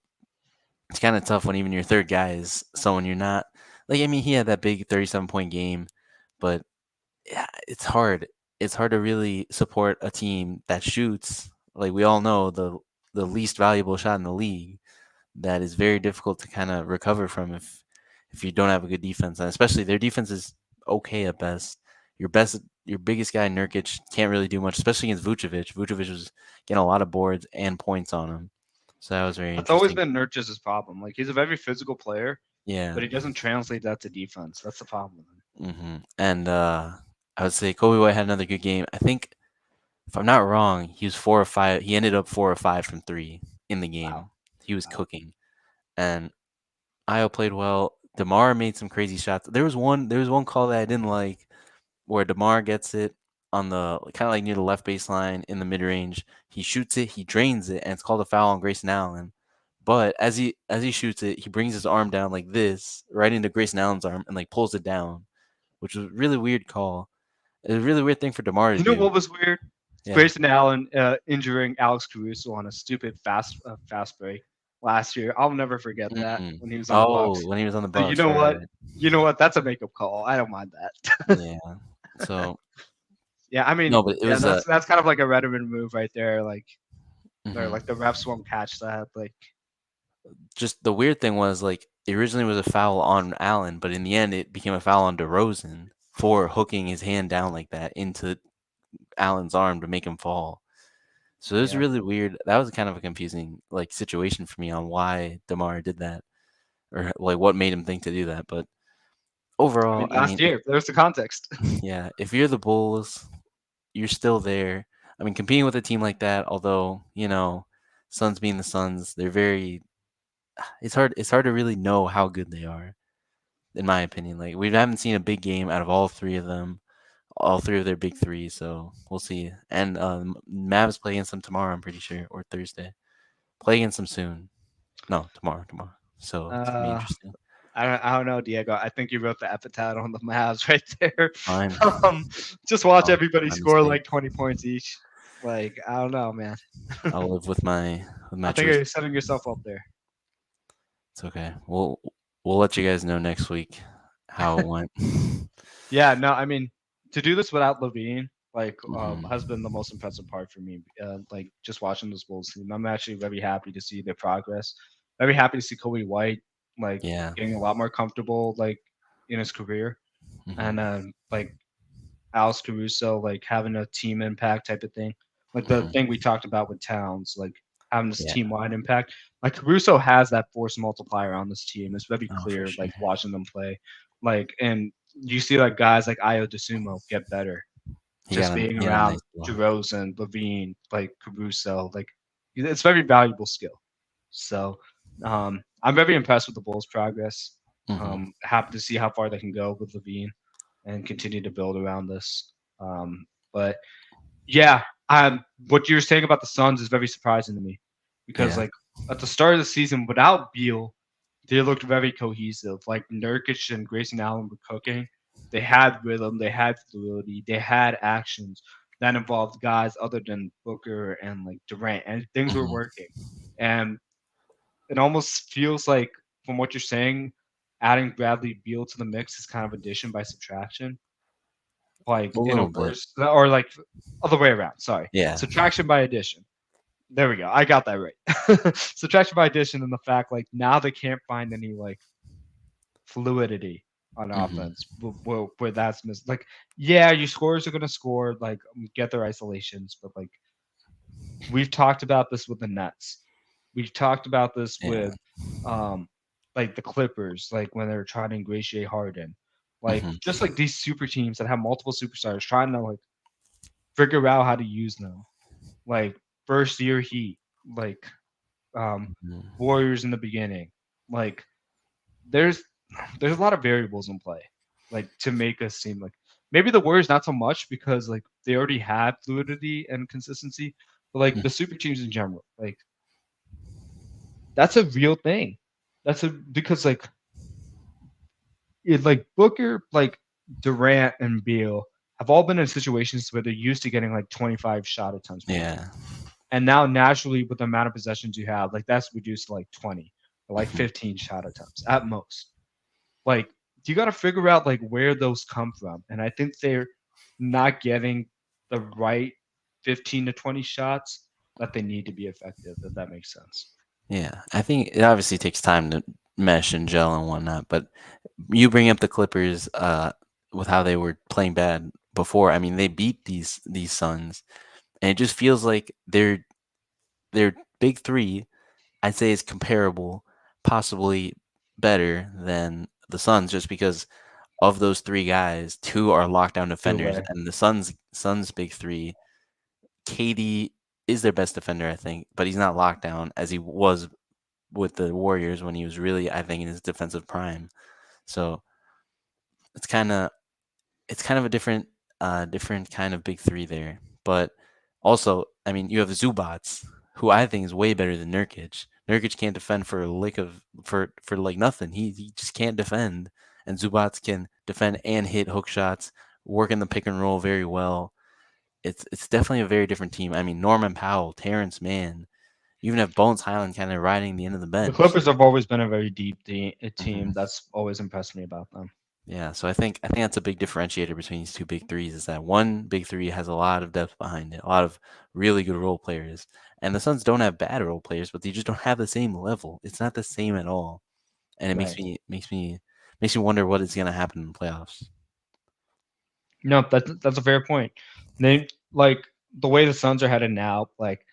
it's kind of tough when even your third guy is someone you're not. Like, I mean, he had that big 37-point game, but yeah, it's hard. It's hard to really support a team that shoots, like we all know, the least valuable shot in the league. That is very difficult to kind of recover from if you don't have a good defense, and especially their defense is okay at best. Your biggest guy Nurkic can't really do much, especially against Vucevic. Vucevic was getting a lot of boards and points on him, so that was very That's always interesting. been Nurkic's problem. Like he's a very physical player, Yeah. but he doesn't translate that to defense. That's the problem with him. And I would say Kobe White had another good game. I think if I'm not wrong, he was 4 or 5. He ended up 4 or 5 from three in the Wow. game. He was Wow. cooking, and Io played well. Demar made some crazy shots. There was one call that I didn't like where Demar gets it on the kind of like near the left baseline in the mid range. He shoots it, he drains it, and it's called a foul on Grayson Allen. But as he shoots it, he brings his arm down like this, right into Grayson Allen's arm, and like pulls it down, which was a really weird call. It was a really weird thing for Demar to You know do. what was weird? Yeah. Grayson Allen injuring Alex Caruso on a stupid fast break last year. I'll never forget that Mm. when he was on the Oh, Bucks. when he was on the So you Bucks, know right, what? right. You know what? That's a makeup call. I don't mind that. Yeah. So Yeah, I mean, no, but it yeah, was a that's kind of like a veteran move right there. Like, or mhm. like the refs won't catch that. Like, Just the weird thing was like it originally was a foul on Allen, but in the end it became a foul on DeRozan for hooking his hand down like that into Allen's arm to make him fall. So it was Yeah. really weird. That was kind of a confusing like situation for me on why Demar did that or like what made him think to do that. But I overall, mean, I last mean, year, there's the context. yeah, if you're the Bulls, you're still there. I mean, competing with a team like that, although Suns being the Suns, they're very. It's hard. It's hard to really know how good they are, in my opinion. Like we haven't seen a big game out of all three of them, all three of their big three. So we'll see. And Mavs play against them tomorrow. I'm pretty sure, or Thursday. Play against them soon. No, tomorrow. Tomorrow. So it's gonna be Uh, interesting. I don't know, Diego. I think you wrote the epitaph on the Mavs right there. Fine. Um, just watch Oh, everybody my score mistake. like 20 points each. Like, I don't know, man. I'll live with my I think choice. you're setting yourself up there. It's okay. We'll let you guys know next week how it went. Yeah, no, I mean, to do this without Levine, like, has been the Hmm. most impressive part for me. Like, just watching this Bulls team, I'm actually very happy to see their progress. Very happy to see Kobe White like Yeah. getting a lot more comfortable like in his career, and Hmm. like Alex Caruso like having a team impact type of thing. Like the Hmm. thing we talked about with Towns, like having this Yeah. team wide impact. Like Caruso has that force multiplier on this team. It's very Oh, for clear, sure. like watching them play. Like and you see like guys like Io DeSumo get better just being He got a around nice block. DeRozan, Levine, like Caruso. Like it's very valuable skill. So I'm very impressed with the Bulls' progress. Hmm. Happy to see how far they can go with Levine and continue to build around this. But yeah, what you're saying about the Suns is very surprising to me because Yeah. like at the start of the season without Beal, they looked very cohesive. Like Nurkic and Grayson Allen were cooking. They had rhythm, they had fluidity, they had actions that involved guys other than Booker and like Durant, and things were Hmm. working. And it almost feels like, from what you're saying, adding Bradley Beal to the mix is kind of addition by subtraction, like A in a little bit. worse or like other way around. Sorry, Yeah. subtraction by addition. There we go. I got that right. Subtraction by addition, and the fact like now they can't find any like fluidity on Hmm. offense where that's missed. Like, yeah, your scorers are gonna score, like get their isolations, but like we've talked about this with the Nets. We've talked about this Yeah. with um like the Clippers, like when they're trying to ingratiate Harden. Like Hmm. just like these super teams that have multiple superstars trying to like figure out how to use them. Like first year Heat, like um Hmm. Warriors in the beginning. Like there's there's a lot of variables in play, like to make us seem like maybe the Warriors not so much because like they already have fluidity and consistency, but like the super teams in general, like that's a real thing. That's a because like like Booker, like Durant and Beal have all been in situations where they're used to getting like 25 shot attempts per game. Yeah. And now naturally with the amount of possessions you have, like that's reduced to like 20 or like Hmm. 15 shot attempts at most. Like you got to figure out like where those come from, and I think they're not getting the right 15 to 20 shots that they need to be effective. If that makes sense. Yeah. I think it obviously takes time to mesh and gel and whatnot, but you bring up the Clippers with how they were playing bad before. I mean, they beat these Suns, and it just feels like their big three, I'd say, is comparable, possibly better than the Suns, just because of those three guys, two are lockdown Either defenders, way, and the Suns big three, KD is their best defender, I think, but he's not locked down as he was with the Warriors when he was really, I think, in his defensive prime. So it's kind of it's kind of a different kind of big three there. But also, I mean, you have Zubats, who I think is way better than Nurkic. Nurkic can't defend for a lick of for like nothing. He just can't defend, and Zubats can defend and hit hook shots, work in the pick and roll very well. It's definitely a very different team. I mean, Norman Powell, Terrence Mann, you even have Bones Highland kind of riding the end of the the bench. Clippers have always been a very deep team. Hmm. That's always impressed me about them. Yeah, so I think that's a big differentiator between these two big threes is that one big three has a lot of depth behind it, a lot of really good role players, and the Suns don't have bad role players, but they just don't have the same level. It's not the same at all, and it makes Right. me wonder what is going to happen in the playoffs. No, that's a fair point. They like the way the Suns are headed now. Like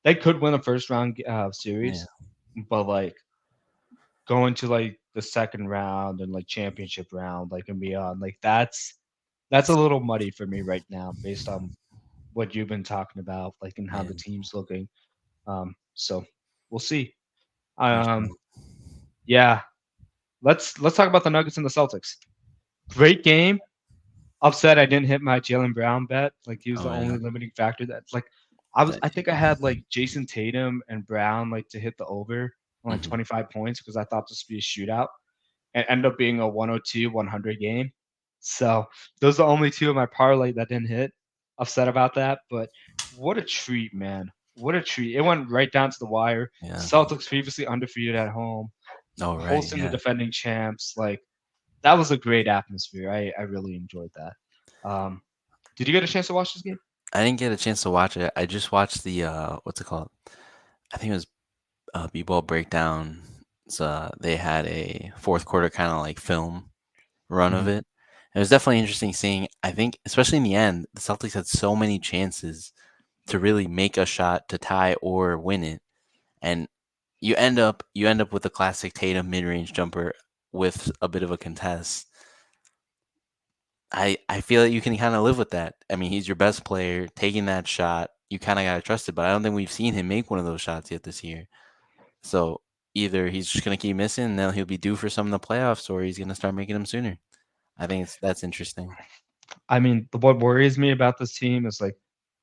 they could win a first round Yeah. series, but like going to like the second round and like championship round, like and beyond, like that's a little muddy for me right now based on what you've been talking about, like and how Yeah. the team's looking. So we'll see. For Um, sure. yeah, let's talk about the Nuggets and the Celtics. Great game. Upset I didn't hit my Jalen Brown bet. Like he was the Oh only yeah. limiting factor that like That. I think I had like Jason Tatum and Brown like to hit the over on like Hmm. 25 points because I thought this would be a shootout and end up being a 102 100 game. So those are the only two of my parlay that didn't hit. Upset about that, but what a treat, man! What a treat! It went right down to the wire. Yeah. Celtics previously undefeated at home, Oh right. hosting the Yeah. defending champs. Like that was a great atmosphere. I really enjoyed that. Um, did you get a chance to watch this game? I didn't get a chance to watch it. I just watched the what's it called? I think it was B-ball breakdown. They had a fourth quarter kind of like film run of Mhm. it. It was definitely interesting seeing. I think, especially in the end, the Celtics had so many chances to really make a shot to tie or win it, and you end up with a classic Tatum mid range jumper with a bit of a contest. I feel that you can kind of live with that. I mean, he's your best player taking that shot. You kind of gotta trust it, but I don't think we've seen him make one of those shots yet this year. So either he's just gonna keep missing, and then he'll be due for some in the playoffs, or he's gonna start making them sooner. I think that's interesting. I mean, what worries me about this team is like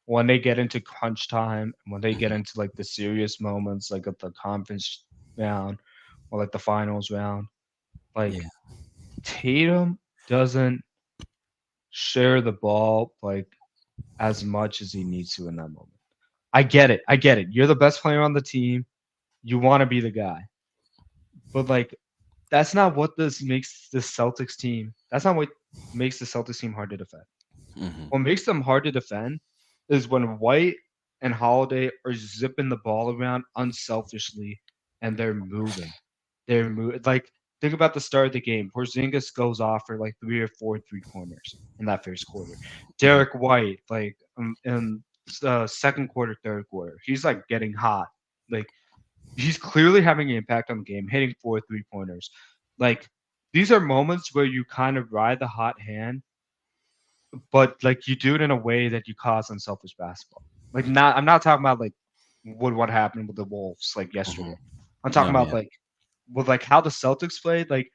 when they get into crunch time, when they get Hmm. into like the serious moments, like at the conference round or like the finals round, like Yeah. Tatum doesn't share the ball like as much as he needs to in that moment. I get it. I get it. You're the best player on the team. You want to be the guy. But like that's not what this makes the Celtics team. That's not what makes the Celtics team hard to defend. Hmm. What makes them hard to defend is when White and Holiday are zipping the ball around unselfishly and they're moving. They're like think about the start of the game. Porzingis goes off for like three or four three pointers in that first quarter. Hmm. Derek White, like in second quarter, third quarter, he's like getting hot. Like he's clearly having an impact on the game, hitting four three pointers. Like these are moments where you kind of ride the hot hand, but like you do it in a way that you cause unselfish basketball. Like not, I'm not talking about like what happened with the Wolves like Hmm. yesterday. I'm talking Oh about yeah. like with like how the Celtics played. Like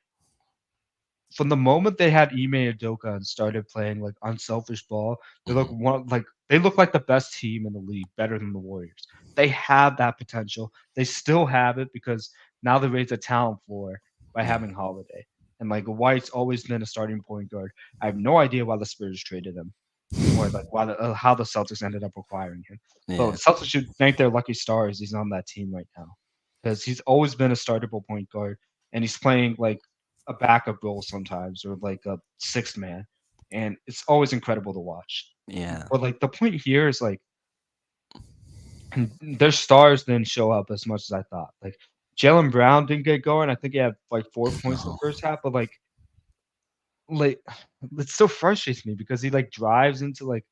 from the moment they had Ime Udoka and started playing like unselfish ball, Hmm. they look like the best team in the league, better than the Warriors. They have that potential. They still have it because now they raised a talent floor by Yeah. having Holiday. And like White's always been a starting point guard. I have no idea why the Spurs traded him or like why how the Celtics ended up acquiring him. But Yeah. the Celtics should thank their lucky stars he's on that team right now because he's always been a startable point guard and he's playing like a backup role sometimes or like a sixth man, and it's always incredible to watch. Yeah. But like the point here is like their stars didn't show up as much as I thought. Like Jalen Brown didn't get going. I think he had like 4 points in the No. first half, but like it still frustrates me because he like drives into like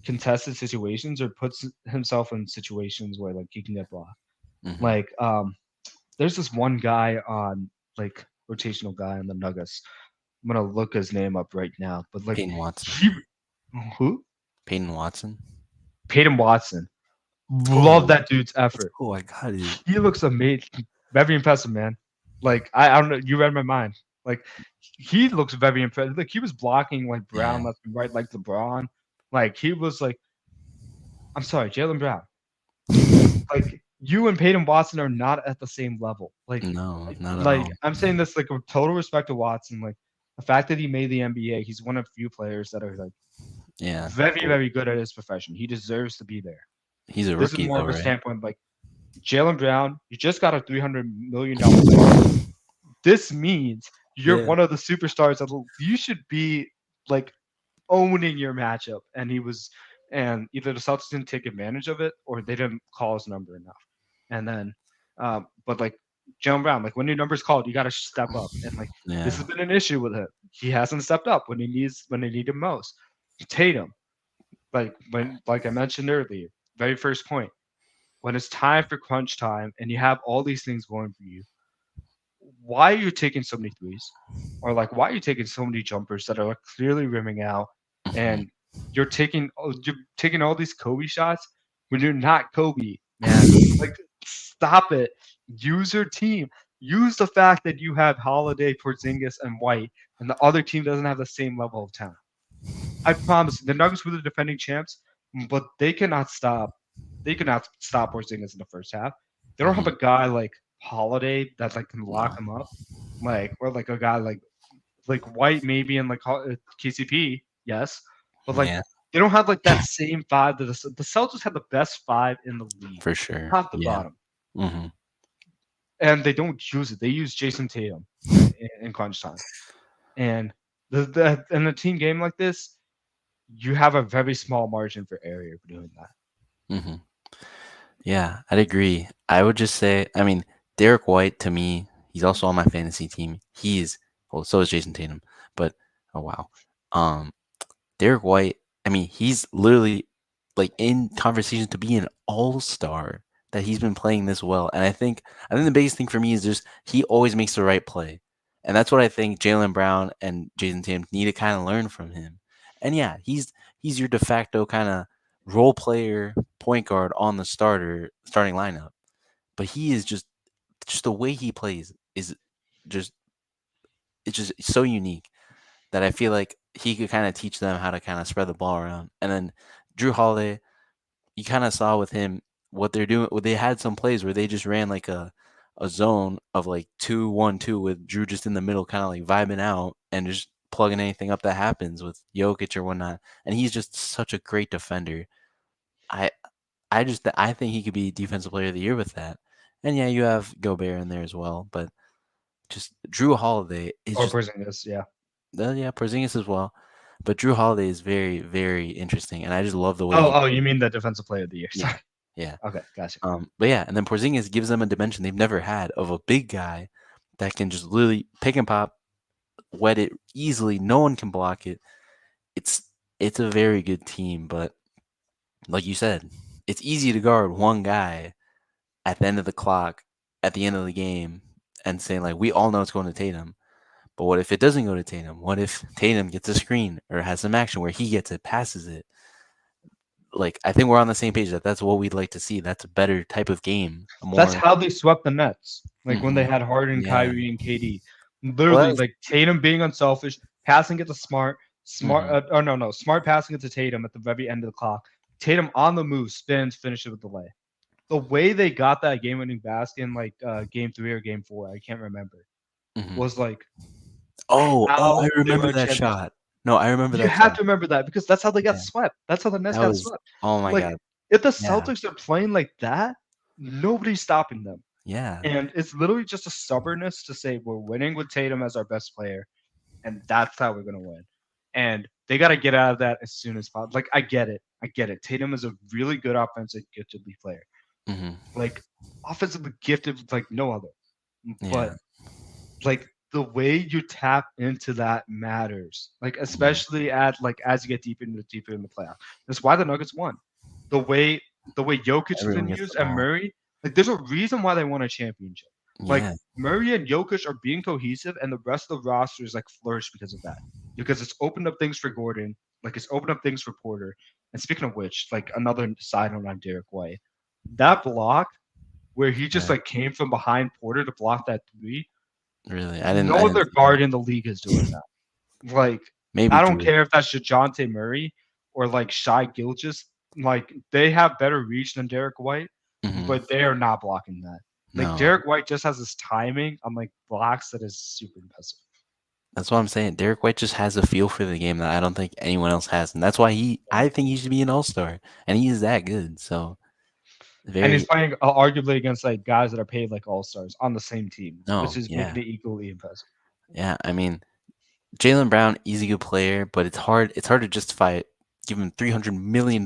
contested situations or puts himself in situations where like he can get blocked. Hmm. Like there's this one guy on like rotational guy on the Nuggets. I'm gonna look his name up right now, but like Peyton Watson. he who Peyton Watson. Peyton Watson. Love Oh, that dude's let's effort. go. I got it. He looks amazing. Very impressive, man. Like I don't know. You read my mind. Like he looks very impressive. Like he was blocking like Yeah. Brown left and right, like LeBron. Like he was like, I'm sorry, Jalen Brown. Like you and Peyton Watson are not at the same level. No, not at all. I'm saying this like with total respect to Watson. Like the fact that he made the NBA, he's one of few players that are like Yeah. very, But very good at his profession. He deserves to be there. he's a This is rookie more though, of a right? standpoint like Jalen Brown, you just got a $300 million player. This means you're Yeah. one of the superstars that you should be like owning your matchup. And either the Celtics didn't take advantage of it or they didn't call his number enough. And then, but like Jalen Brown, like when your number's called, you got to step up. And like this Yeah. has been an issue with him. He hasn't stepped up when they need him most. Tatum, like I mentioned earlier, very first point. when it's time for crunch time and you have all these things going for you, why are you taking so many threes? Or like why are you taking so many jumpers that are like clearly rimming out Mhm. and you're taking all these Kobe shots when you're not Kobe, man. Like stop it. Use your team. Use the fact that you have Holiday, Porzingis, and White, and the other team doesn't have the same level of talent. I promise the Nuggets were the defending champs, but they cannot stop Porzingis in the first half. They don't have Mhm. a guy like Holiday that like can lock No. him up, like or like a guy like White maybe and like KCP, yes, but like Yeah, they don't have like that same five that the Celtics have the best five in the league, for sure. top to Yeah. bottom, Mhm. and they don't use it. They use Jason Tatum in crunch time, and the team game like this, you have a very small margin for error for doing that. Mhm. Yeah, I'd agree. I would just say, I mean, Derek White to me, he's also on my fantasy team. He's well, so is Jason Tatum. But oh wow. Um Derek White, I mean, he's literally like in conversation to be an all-star that he's been playing this well. And I think the biggest thing for me is just he always makes the right play. And that's what I think Jalen Brown and Jason Tatum need to kind of learn from him. And yeah, he's your de facto kind of role player point guard on the starting lineup. But he is just the way he plays is just it's just so unique that I feel like he could kind of teach them how to kind of spread the ball around. And then Drew Holiday, you kind of saw with him what they're doing. They had some plays where they just ran like a zone of like 2-1-2 with Drew just in the middle, kind of like vibing out and just plugging anything up that happens with Jokic or whatnot. And he's just such a great defender. I I think he could be defensive player of the year with that. And yeah, you have Gobert in there as well, but just Drew Holiday is Or just Porzingis, yeah. yeah, Porzingis as well. But Drew Holiday is very, very interesting, and I just love the way Oh, he. oh, you mean the defensive player of the year? Yeah, Sorry. yeah. Okay, gotcha. But yeah, and then Porzingis gives them a dimension they've never had of a big guy that can just literally pick and pop, wet it easily. No one can block it. It's it's a very good team, but like you said, it's easy to guard one guy at the end of the clock, at the end of the game, and saying like we all know it's going to Tatum. But what if it doesn't go to Tatum? What if Tatum gets a screen or has some action where he gets it, passes it? Like I think we're on the same page that that's what we'd like to see. That's a better type of game, a That's more. how they swept the Nets. Like when they Mhm. had Harden, Yeah. Kyrie, and KD. Well, that Literally, was. like Tatum being unselfish, passing it to Smart, Smart. Mhm. Oh no, Smart passing it to Tatum at the very end of the clock. Tatum on the move, spins, finishes with the lay. The way they got that game-winning basket in like game three or game four, I can't remember, Mhm. was like Oh, I how they were remember a that championship. shot. No, I remember You that have shot. to remember that because that's how they got Yeah, swept. That's how the Nets that got was. swept. Oh my Like god. if the Yeah, Celtics are playing like that, nobody's stopping them. yeah. And it's literally just a stubbornness to say we're winning with Tatum as our best player, and that's how we're gonna win. And they got to get out of that as soon as possible. Like I get it, I get it. Tatum is a really good offensive giftedly player, Mhm. like offensively gifted like no other. Yeah. But like the way you tap into that matters. Like Mhm. especially at like as you get deeper in the playoff. That's why the Nuggets won. The way the way Jokic has Everyone been gets the used and ball. Murray, like there's a reason why they won a championship. Like Yeah. Murray and Jokic are being cohesive, and the rest of the roster is like flourished because of that. Because it's opened up things for Gordon, like it's opened up things for Porter. And speaking of which, like another side note on Derek White, that block where he just Yeah. like came from behind Porter to block that three, Really, I no didn't other see that. guard in the league is doing that. Like, Maybe I don't Drew. care if that's DeJounte Murray or like Shy Gilgeous. Like, they have better reach than Derek White, Mhm. but they are not blocking that. Like, No, Derek White just has this timing on like blocks that is super impressive. that's what I'm saying. Derek White just has a feel for the game that I don't think anyone else has, and that's why I think he should be an all-star, and he is that good. So And he's very. playing arguably against like guys that are paid like all stars on the same team, which No, is making yeah, it equally impressive. yeah. I mean, Jalen Brown, he's a good player, but it's hard. It's hard to justify giving him $300 million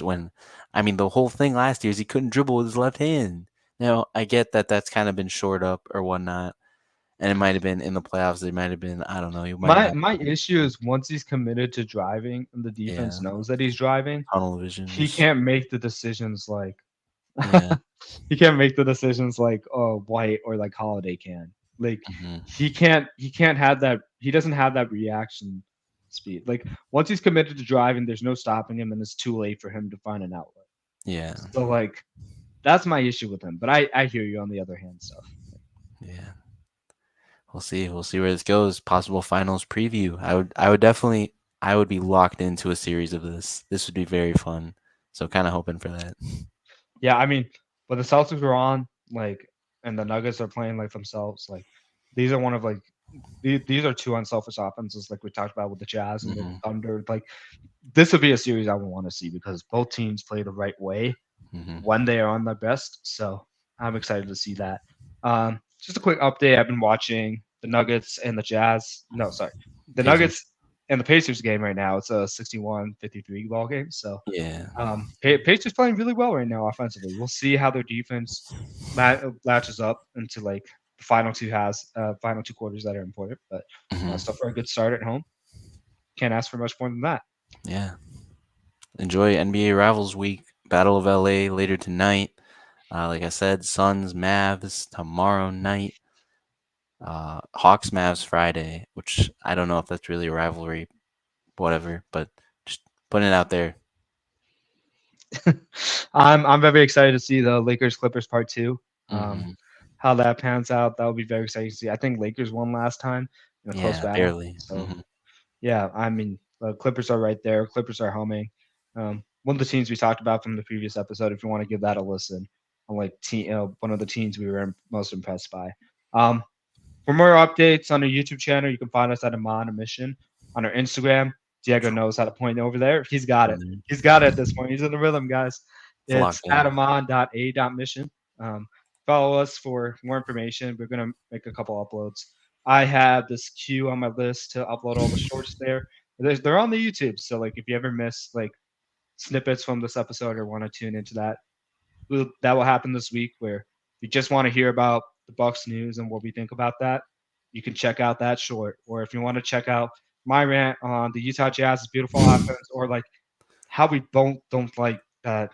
when, I mean, the whole thing last year is he couldn't dribble with his left hand. Now I get that that's kind of been shored up or whatnot, and it might have been in the playoffs. It might have been, I don't know. You might have had, My issue is once he's committed to driving and the defense yeah, knows that he's driving, tunnel vision. he Just can't make the decisions like Yeah. He can't make the decisions like White or like Holiday can. Like Hmm. he can't have that. He doesn't have that reaction speed. Like once he's committed to driving, there's no stopping him, and it's too late for him to find an outlet. Yeah. So like that's my issue with him. But I hear you on the other hand stuff. Yeah. We'll see. We'll see where this goes. Possible finals preview. I would definitely I would be locked into a series of this. This would be very fun. So kind of hoping for that. Yeah, I mean, but the Celtics were on like, and the Nuggets are playing like themselves. Like these are one of like these are two unselfish offenses like we talked about with the Jazz and the Hmm. Thunder. Like this would be a series I would want to see because both teams play the right way Hmm. when they are on their best. So I'm excited to see that. Just a quick update. I've been watching the Nuggets and the Jazz. No, sorry, the Pacers. Nuggets and the Pacers game right now. It's a 61-53 ball game. So Yeah. Pacers playing really well right now offensively. We'll see how their defense latches up into like the final two quarters that are important. But Hmm. still for a good start at home, can't ask for much more than that. Yeah. Enjoy NBA Rivals Week. Battle of LA later tonight. Like I said, Suns Mavs tomorrow night. Hawks Mavs Friday, which I don't know if that's really a rivalry, whatever, but just putting it out there. I'm very excited to see the Lakers Clippers part two. Um, Hmm. how that pans out, that will be very exciting to see. I think Lakers won last time in a close Yeah, battle. barely. So Hmm. yeah, I mean the Clippers are right there. Clippers are homing. One of the teams we talked about from the previous episode. If you want to give that a listen, on like one of the teams we were most impressed by. Um, for more updates on our YouTube channel, you can find us at Amon a Mission. On our Instagram, Diego knows how to point over there. He's got it. He's got it at this point. He's in the rhythm, guys. It's It's locked at in. amon.a.mission. Um, follow us for more information. We're going to make a couple uploads. I have this queue on my list to upload all the shorts there. They're on the YouTube. So, like, if you ever miss, like, snippets from this episode or want to tune into that, that will happen this week. Where if you just want to hear about the Bucks news and what we think about that, you can check out that short. Or if you want to check out my rant on the Utah Jazz's beautiful offense, or like how we don't like that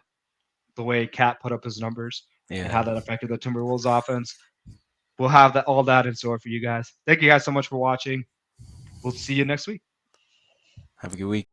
the way Cat put up his numbers and how Yeah. that affected the Timberwolves offense. We'll have that all that in store for you guys. Thank you guys so much for watching. We'll see you next week. Have a good week.